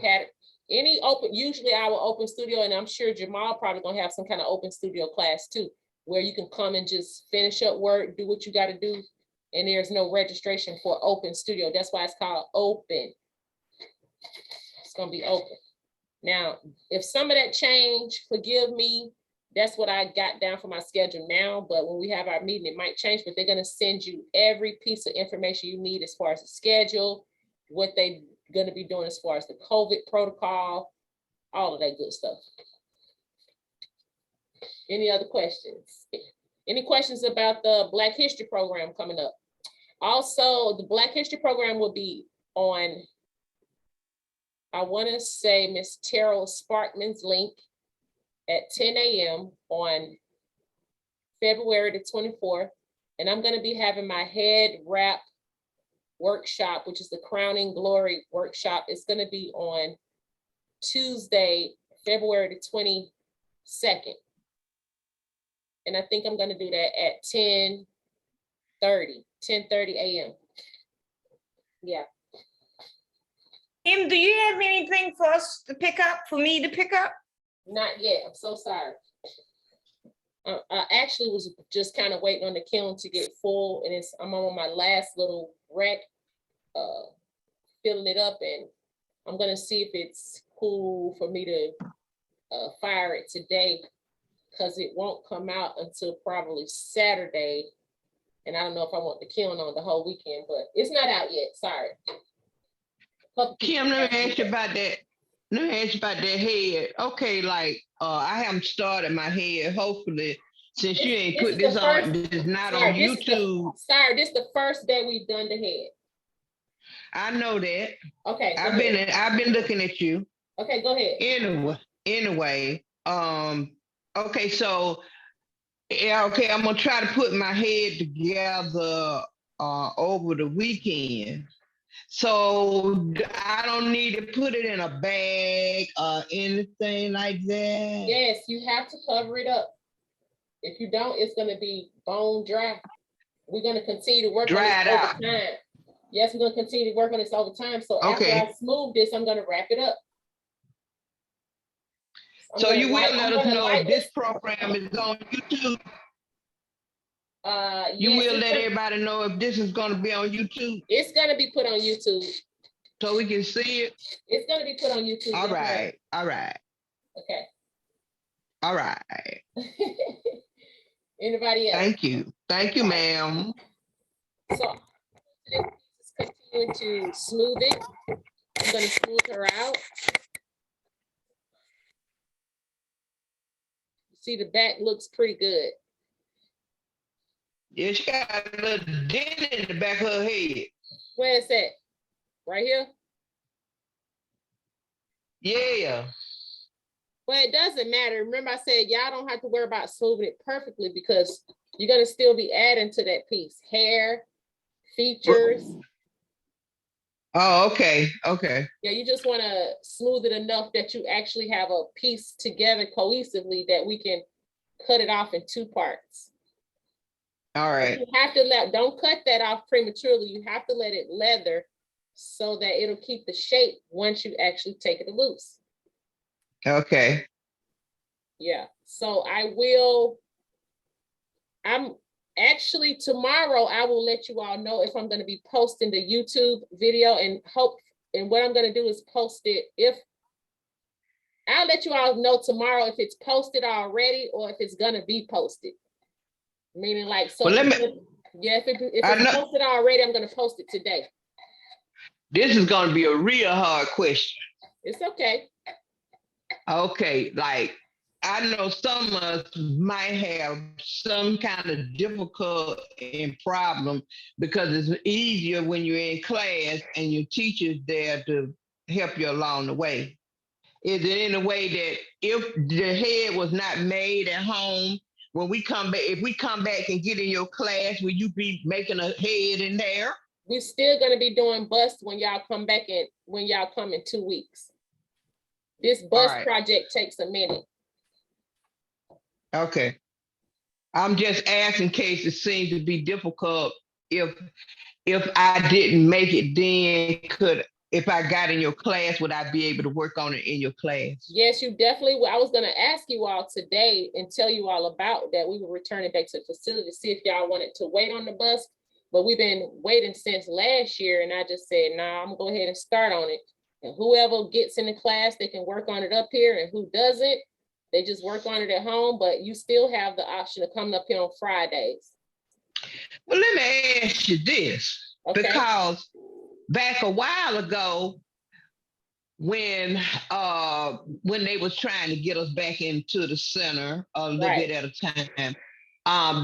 any open, usually our open studio, and I'm sure Jamal probably gonna have some kind of open studio class too, where you can come and just finish up work, do what you gotta do. And there's no registration for open studio. That's why it's called open. It's gonna be open. Now, if some of that change, forgive me, that's what I got down for my schedule now, but when we have our meeting, it might change, but they're gonna send you every piece of information you need as far as the schedule, what they gonna be doing as far as the COVID protocol, all of that good stuff. Any other questions? Any questions about the Black History program coming up? Also, the Black History program will be on, I wanna say Miss Terrell Sparkman's link at 10 a.m. on February the 24th. And I'm gonna be having my head wrap workshop, which is the Crowning Glory workshop. It's gonna be on Tuesday, February the 22nd. And I think I'm gonna do that at 10:30 a.m. Yeah. Kim, do you have anything for us to pick up, for me to pick up? Not yet, I'm so sorry. I actually was just kind of waiting on the kiln to get full, and I'm on my last little rack, filling it up, and I'm gonna see if it's cool for me to fire it today, because it won't come out until probably Saturday, and I don't know if I want the kiln on the whole weekend, but it's not out yet, sorry. Kim, let me ask you about that. Let me ask you about that head. Okay, like I haven't started my head. Hopefully, since you ain't put this on, this is not on YouTube. Sorry, this is the first day we've done the head. I know that. Okay. I've been looking at you. Okay, go ahead. Anyway, okay, so yeah, okay, I'm gonna try to put my head together over the weekend. So I don't need to put it in a bag or anything like that. Yes, you have to cover it up. If you don't, it's gonna be bone dry. We're gonna continue to work on it over time. Yes, we're gonna continue to work on this over time. So after I smooth this, I'm gonna wrap it up. So you will let us know if this program is on YouTube. You will let everybody know if this is going to be on YouTube. It's going to be put on YouTube. So we can see it. It's going to be put on YouTube. All right. All right. Okay. All right. Anybody else? Thank you. Thank you, ma'am. So let's continue to smooth it. I'm going to smooth her out. See, the back looks pretty good. Yeah, she got a little dent in the back of her head. Where is that? Right here? Yeah. Well, it doesn't matter. Remember I said, y'all don't have to worry about smoothing it perfectly, because you're going to still be adding to that piece. Hair, features. Oh, okay. Okay. Yeah, you just want to smooth it enough that you actually have a piece together cohesively that we can cut it off in two parts. All right. You have to don't cut that off prematurely. You have to let it leather so that it'll keep the shape once you actually take it loose. Okay. Yeah. So I'm actually tomorrow, I will let you all know if I'm going to be posting the YouTube video, and what I'm going to do is post it. I'll let you all know tomorrow if it's posted already or if it's going to be posted. Meaning like, so well, if it's posted already, I'm going to post it today. This is going to be a real hard question. It's okay. Okay, like I know some of us might have some kind of difficult and problem because it's easier when you're in class and your teacher's there to help you along the way. Is it in a way that if the head was not made at home, when we come back, if we come back and get in your class, will you be making a head in there? We're still going to be doing bust when y'all come back when y'all come in 2 weeks. This bust project takes a minute. Okay. I'm just asking in case it seems to be difficult. If I didn't make it, then if I got in your class, would I be able to work on it in your class? Yes, you definitely will. I was gonna ask you all today and tell you all about that. We were returning back to the facility to see if y'all wanted to wait on the bus, but we've been waiting since last year, and I just said, nah, I'm gonna go ahead and start on it. And whoever gets in the class, they can work on it up here, and who doesn't, they just work on it at home, but you still have the option of coming up here on Fridays. Well, let me ask you this, Okay. because back a while ago, when they was trying to get us back into the center a little bit at a time,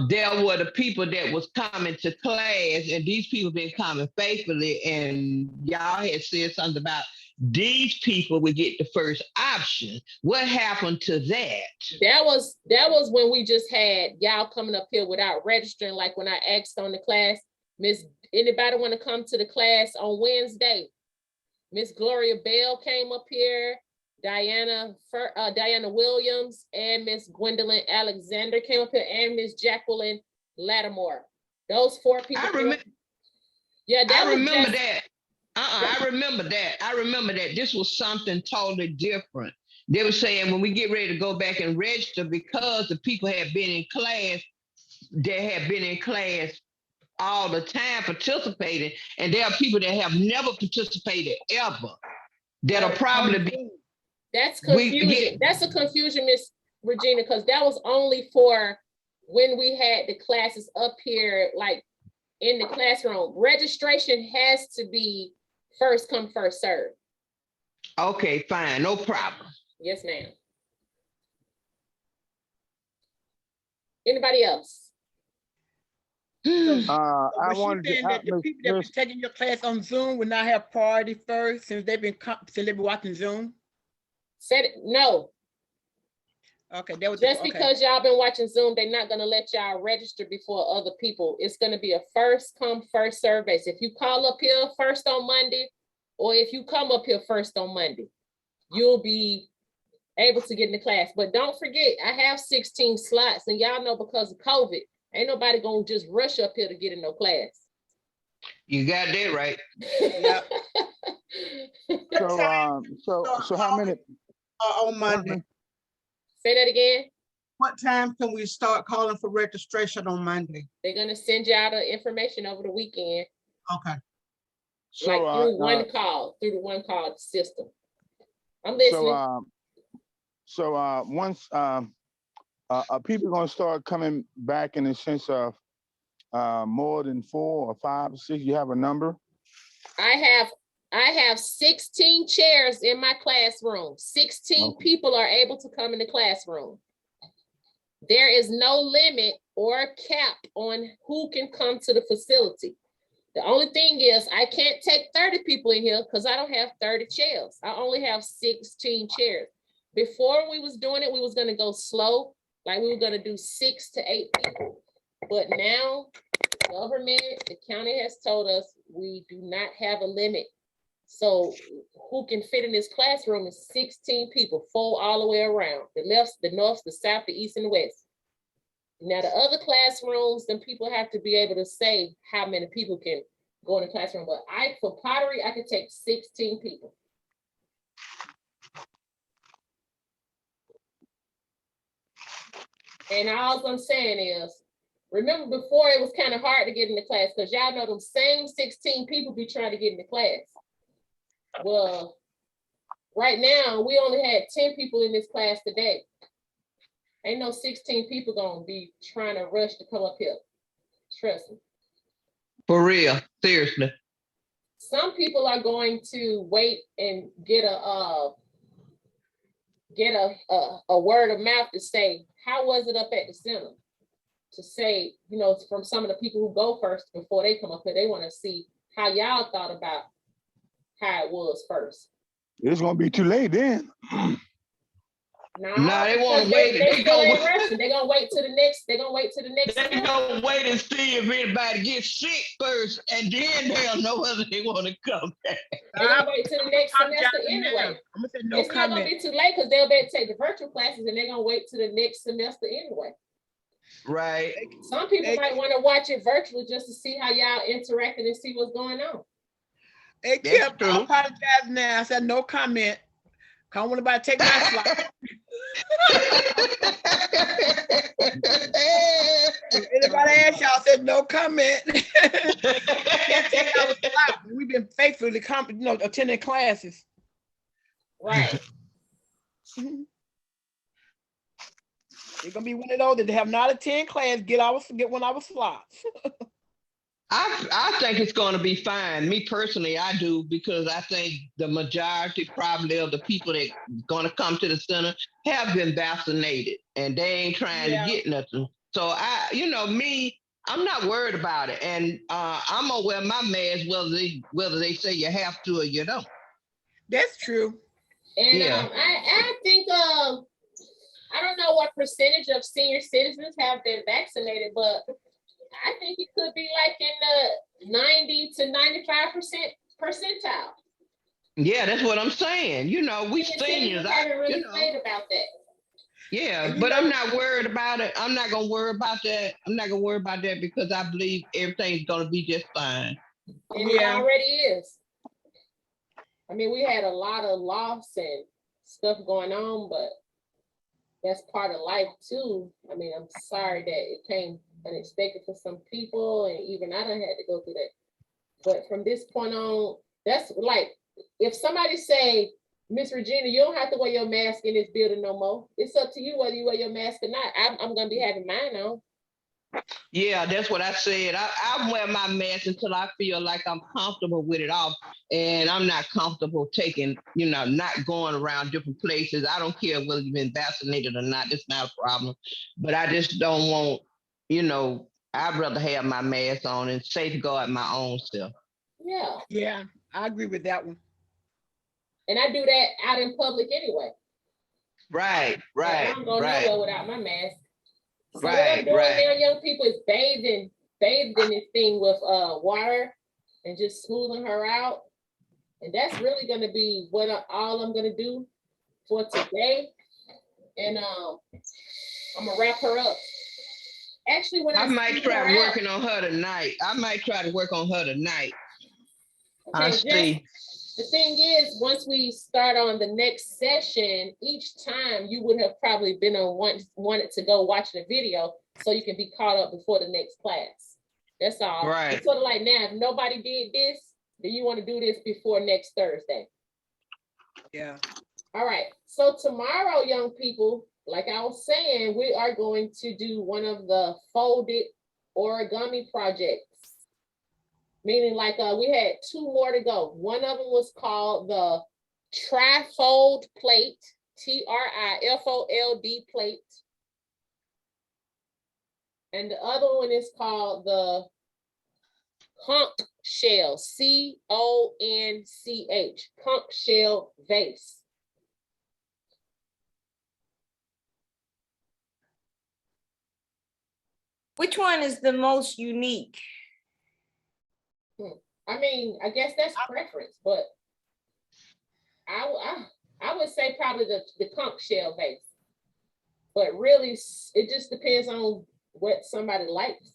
there were the people that was coming to class, and these people been coming faithfully, and y'all had said something about these people would get the first option. What happened to that? That was when we just had y'all coming up here without registering, like when I asked on the class, Miss, anybody want to come to the class on Wednesday? Miss Gloria Bell came up here, Diana Williams, and Miss Gwendolyn Alexander came up here, and Miss Jacqueline Lattimore. Those 4 people. I remember that. I remember that. I remember that. This was something totally different. They were saying when we get ready to go back and register, because the people had been in class, they had been in class all the time participating, and there are people that have never participated ever that'll probably be. That's confusion. That's a confusion, Miss Regina, because that was only for when we had the classes up here, like in the classroom. Registration has to be first come, first serve. Okay, fine, no problem. Yes, ma'am. Anybody else? I wanted to that the people that been taking your class on Zoom will not have priority first since they've been watching Zoom? Said no. Okay, that was just because y'all been watching Zoom, they're not gonna let y'all register before other people. It's gonna be a first come, first serve basis. If you call up here first on Monday, or if you come up here first on Monday, you'll be able to get in the class. But don't forget, I have 16 slots, and y'all know because of COVID, ain't nobody gonna just rush up here to get in no class. You got that right. Yeah. So how many on Monday? Say that again. What time can we start calling for registration on Monday? They're gonna send you out the information over the weekend. Okay. So like through the one call system. I'm listening. Once are people gonna start coming back in the sense of more than 4 or 5 or 6? You have a number? I have 16 chairs in my classroom. 16 people are able to come in the classroom. There is no limit or cap on who can come to the facility. The only thing is I can't take 30 people in here because I don't have 30 chairs. I only have 16 chairs. Before we was doing it, we was gonna go slow. Like we were gonna do 6 to 8 people. But now the government, the county has told us we do not have a limit. So who can fit in this classroom is 16 people, 4 all the way around. The left, the north, the south, the east, and the west. Now the other classrooms, then people have to be able to say how many people can go in the classroom. But for pottery, I could take 16 people. And all I'm saying is, remember before it was kind of hard to get in the class because y'all know them same 16 people be trying to get in the class. Well, right now, we only had 10 people in this class today. Ain't no 16 people gonna be trying to rush to come up here. Trust me. For real, seriously. Some people are going to wait and get a word of mouth to say, how was it up at the center? To say, you know, from some of the people who go first before they come up here, they want to see how y'all thought about how it was first. It's gonna be too late then. No, they won't wait. They still ain't rushing. They're gonna wait till the next. They're gonna wait till the next. They're gonna wait and see if anybody gets sick first, and then they'll know whether they want to come back. They're gonna wait till the next semester anyway. I'm gonna say It's not gonna be too late because they'll be able to take the virtual classes, and they're gonna wait till the next semester anyway. Right. Some people might want to watch it virtually just to see how y'all interacting and see what's going on. Hey, That's Kip, I true. apologize now. I said no comment. I don't want anybody to take my slot. If anybody asked y'all, I said no comment. Can't take our slot. We've been faithfully attending classes. Right. It's gonna be one of those that have not attended class, get one of our slots. I think it's going to be fine. Me personally, I do, because I think the majority probably of the people that going to come to the center have been vaccinated and they ain't trying to get nothing. So I'm not worried about it, and I'm gonna wear my mask whether they say you have to or you don't. That's true. And Yeah. I think I don't know what percentage of senior citizens have been vaccinated, but I think it could be like in the 90 to 95% percentile. Yeah, that's what I'm saying. We seniors. Haven't really played about that. Yeah, but I'm not worried about it. I'm not gonna worry about that. I'm not gonna worry about that because I believe everything's gonna be just fine. And it already is. I mean, we had a lot of loss and stuff going on, but that's part of life too. I mean, I'm sorry that it came unexpected for some people, and even I done had to go through that. But from this point on, that's like, if somebody say, Miss Regina, you don't have to wear your mask in this building no more. It's up to you whether you wear your mask or not. I'm gonna be having mine on. Yeah, that's what I said. I wear my mask until I feel like I'm comfortable with it off, and I'm not comfortable taking, not going around different places. I don't care whether you've been vaccinated or not. It's not a problem. But I just don't want, I'd rather have my mask on and safeguard my own self. Yeah. Yeah, I agree with that one. And I do that out in public anyway. Right. I don't go nowhere without my mask. So what I'm doing now, young people, is bathing this thing with water and just smoothing her out. And that's really gonna be all I'm gonna do for today. And I'm gonna wrap her up. Actually, when I might try working on her tonight. Okay, the thing is, once we start on the next session, each time you would have probably been on wanted to go watch the video so you can be caught up before the next class. That's all. Right. It's sort of like now, if nobody did this, then you want to do this before next Thursday. Yeah. All right. So tomorrow, young people, like I was saying, we are going to do one of the folded origami projects. Meaning like we had 2 more to go. One of them was called the trifold plate, TRIFOLD plate. And the other one is called the conch shell, CONCH, conch shell vase. Which one is the most unique? I mean, I guess that's preference, but I would say probably the conch shell vase. But really, it just depends on what somebody likes.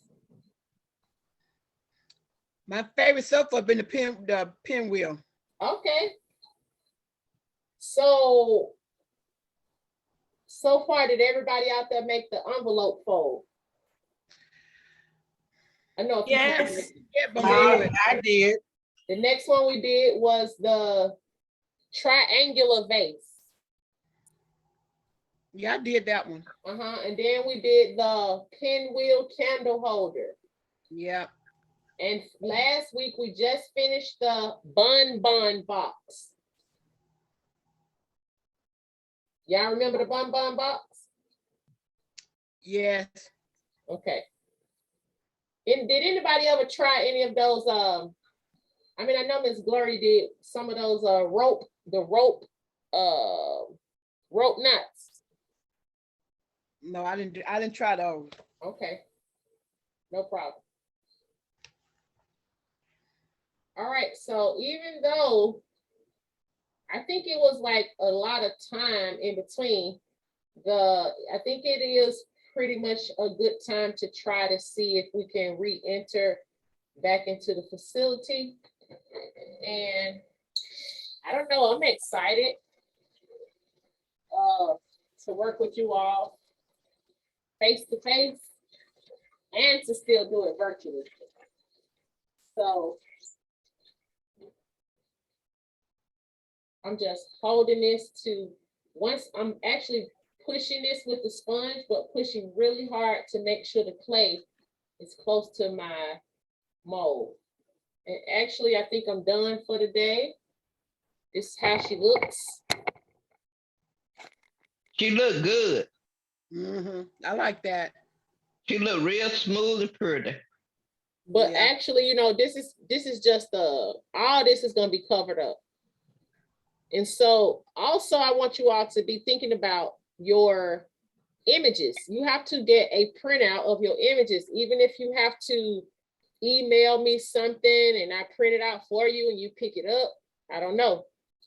My favorite so far been the pinwheel. Okay. So far, did everybody out there make the envelope fold? I know. Yes. I did. The next one we did was the triangular vase. Yeah, I did that one. And then we did the pinwheel candle holder. Yeah. And last week we just finished the bun box. Y'all remember the bun box? Yes. Okay. And did anybody ever try any of those? I mean, I know Miss Glory did some of those rope knots. No, I didn't try those. Okay. No problem. All right. So even though I think it was like a lot of time in between, I think it is pretty much a good time to try to see if we can re-enter back into the facility. And I don't know, I'm excited to work with you all face to face and to still do it virtually. So I'm just holding this to, once I'm actually pushing this with the sponge, but pushing really hard to make sure the clay is close to my mold. And actually, I think I'm done for the day. This is how she looks. She look good. I like that. She look real smooth and pretty. But Yeah. actually, you know, this is just all this is gonna be covered up. And so also I want you all to be thinking about your images. You have to get a printout of your images, even if you have to email me something and I print it out for you and you pick it up. I don't know,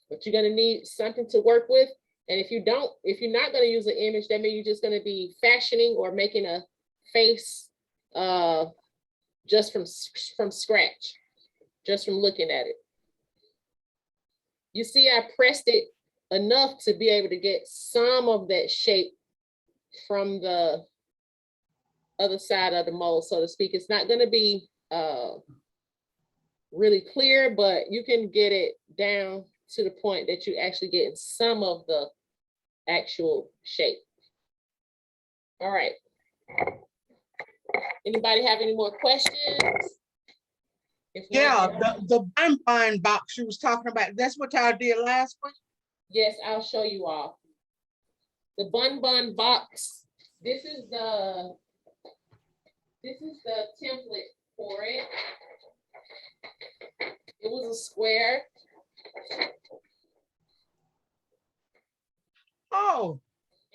but you're gonna need something to work with. And if you're not gonna use an image, that means you're just gonna be fashioning or making a face just from scratch, just from looking at it. You see, I pressed it enough to be able to get some of that shape from the other side of the mold, so to speak. It's not gonna be really clear, but you can get it down to the point that you actually get some of the actual shape. All right. Anybody have any more questions? If not, Yeah, the bonbon box you was talking about, that's what y'all did last week? yes, I'll show you all. The bun box, this is the template for it. It was a square. Oh.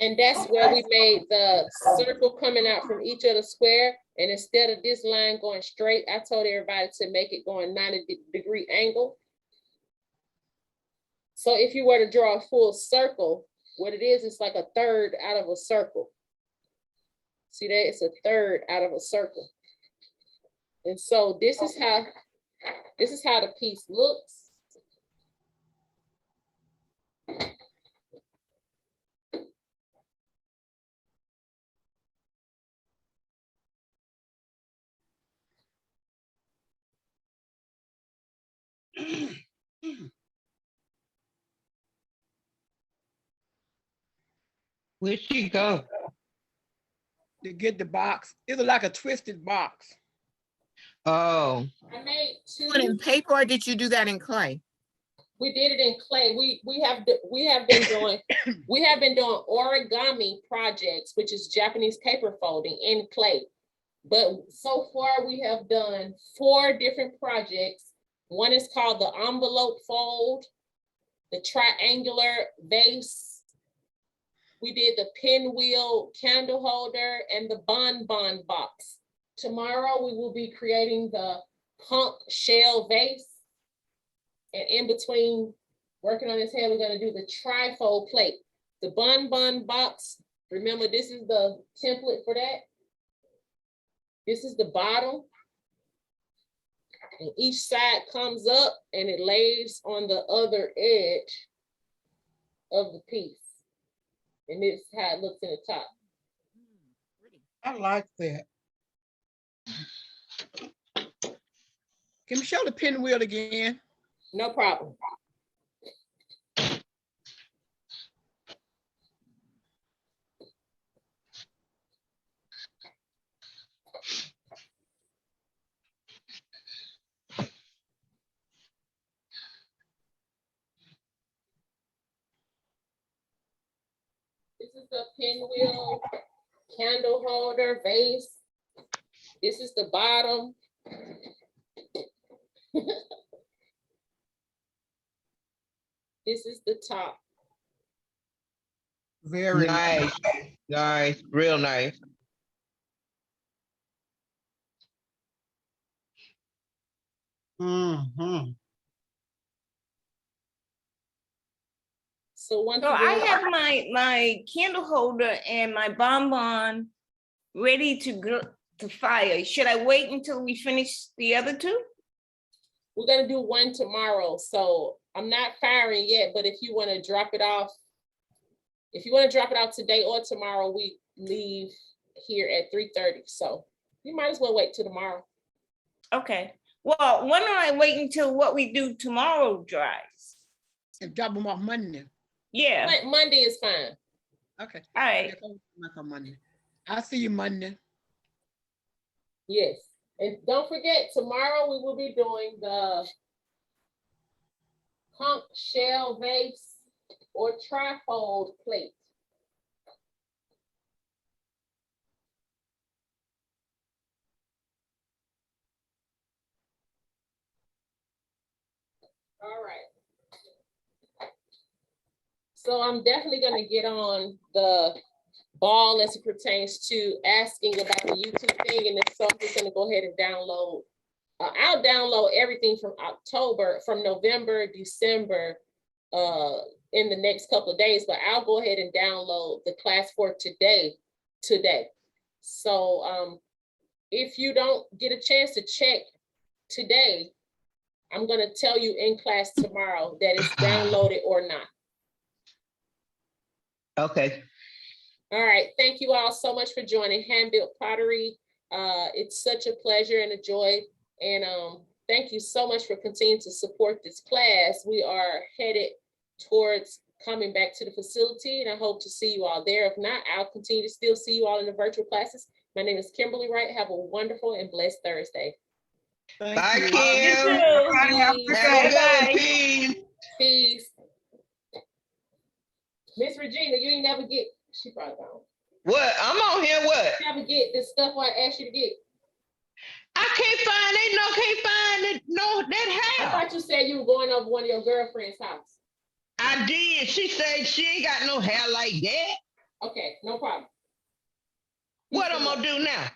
And that's where we made the circle coming out from each of the square. And instead of this line going straight, I told everybody to make it going 90-degree angle. So if you were to draw a full circle, what it is, it's like a third out of a circle. See that? It's a third out of a circle. And so this is how the piece looks. Where'd she go? To get the box. It's like a twisted box. Oh, I made Do it in two. paper or did you do that in clay? We did it in clay. We have been doing origami projects, which is Japanese paper folding in clay. But so far we have done 4 different projects. One is called the envelope fold, the triangular vase. We did the pinwheel candle holder and the bonbon box. Tomorrow we will be creating the conch shell vase. And in between working on this head, we're gonna do the trifold plate. The bonbon box, remember this is the template for that. This is the bottom. And each side comes up and it lays on the other edge of the piece. And this is how it looks in the top. I like that. Can we show the pinwheel again? No problem. This is the pinwheel candle holder vase. This is the bottom. This is the top. Very nice, nice, real nice. Mm-hmm. So once So I again, have my candle holder and my bonbon ready to fire. Should I wait until we finish the other two? we're gonna do one tomorrow, so I'm not firing yet, but if you wanna drop it off, if you wanna drop it off today or tomorrow, we leave here at 3:30, so you might as well wait till tomorrow. Okay. Well, why don't I wait until what we do tomorrow dries? And drop them off Monday. Yeah, Monday is fine. Okay. all right. Back on Monday. I'll see you Monday. Yes, and don't forget, tomorrow we will be doing the conch shell vase or trifold plate. All right. So I'm definitely gonna get on the ball as it pertains to asking about the YouTube thing, and so I'm just gonna go ahead and download. I'll download everything from October, from November, December, in the next couple of days, but I'll go ahead and download the class for today. So if you don't get a chance to check today, I'm gonna tell you in class tomorrow that it's downloaded or not. Okay. All right, thank you all so much for joining Hand-Built Pottery. It's such a pleasure and a joy. And thank you so much for continuing to support this class. We are headed towards coming back to the facility, and I hope to see you all there. If not, I'll continue to still see you all in the virtual classes. My name is Kimberlie Wright. Have a wonderful and blessed Thursday. Bye, You Kim. too. Have a Bye-bye. good peace. Peace. Miss Regina, you ain't never get, she probably don't. What? I'm on here. What? You never get this stuff I asked you to get. I can't find it. No, can't find it. No, that I house. thought you said you were going over one of your girlfriend's house. I did. She said she ain't got no hair like that. Okay, no problem. What I'm gonna do now?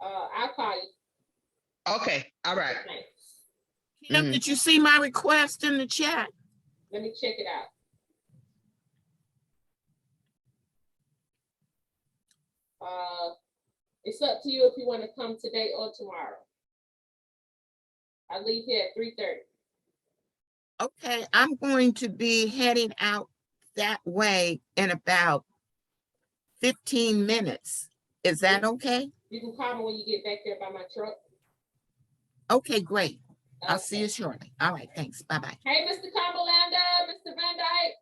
I'll call you. Okay. All right. Thanks. Kim, did you see my request in the chat? Let me check it out. It's up to you if you want to come today or tomorrow. I leave here at 3:30. Okay, I'm going to be heading out that way in about 15 minutes. Is that okay? You can call me when you get back there by my truck. Okay, great. I'll see Okay. you shortly. All right, thanks. Bye-bye. Hey, Mr. Cumberlander, Mr. Van Dyke.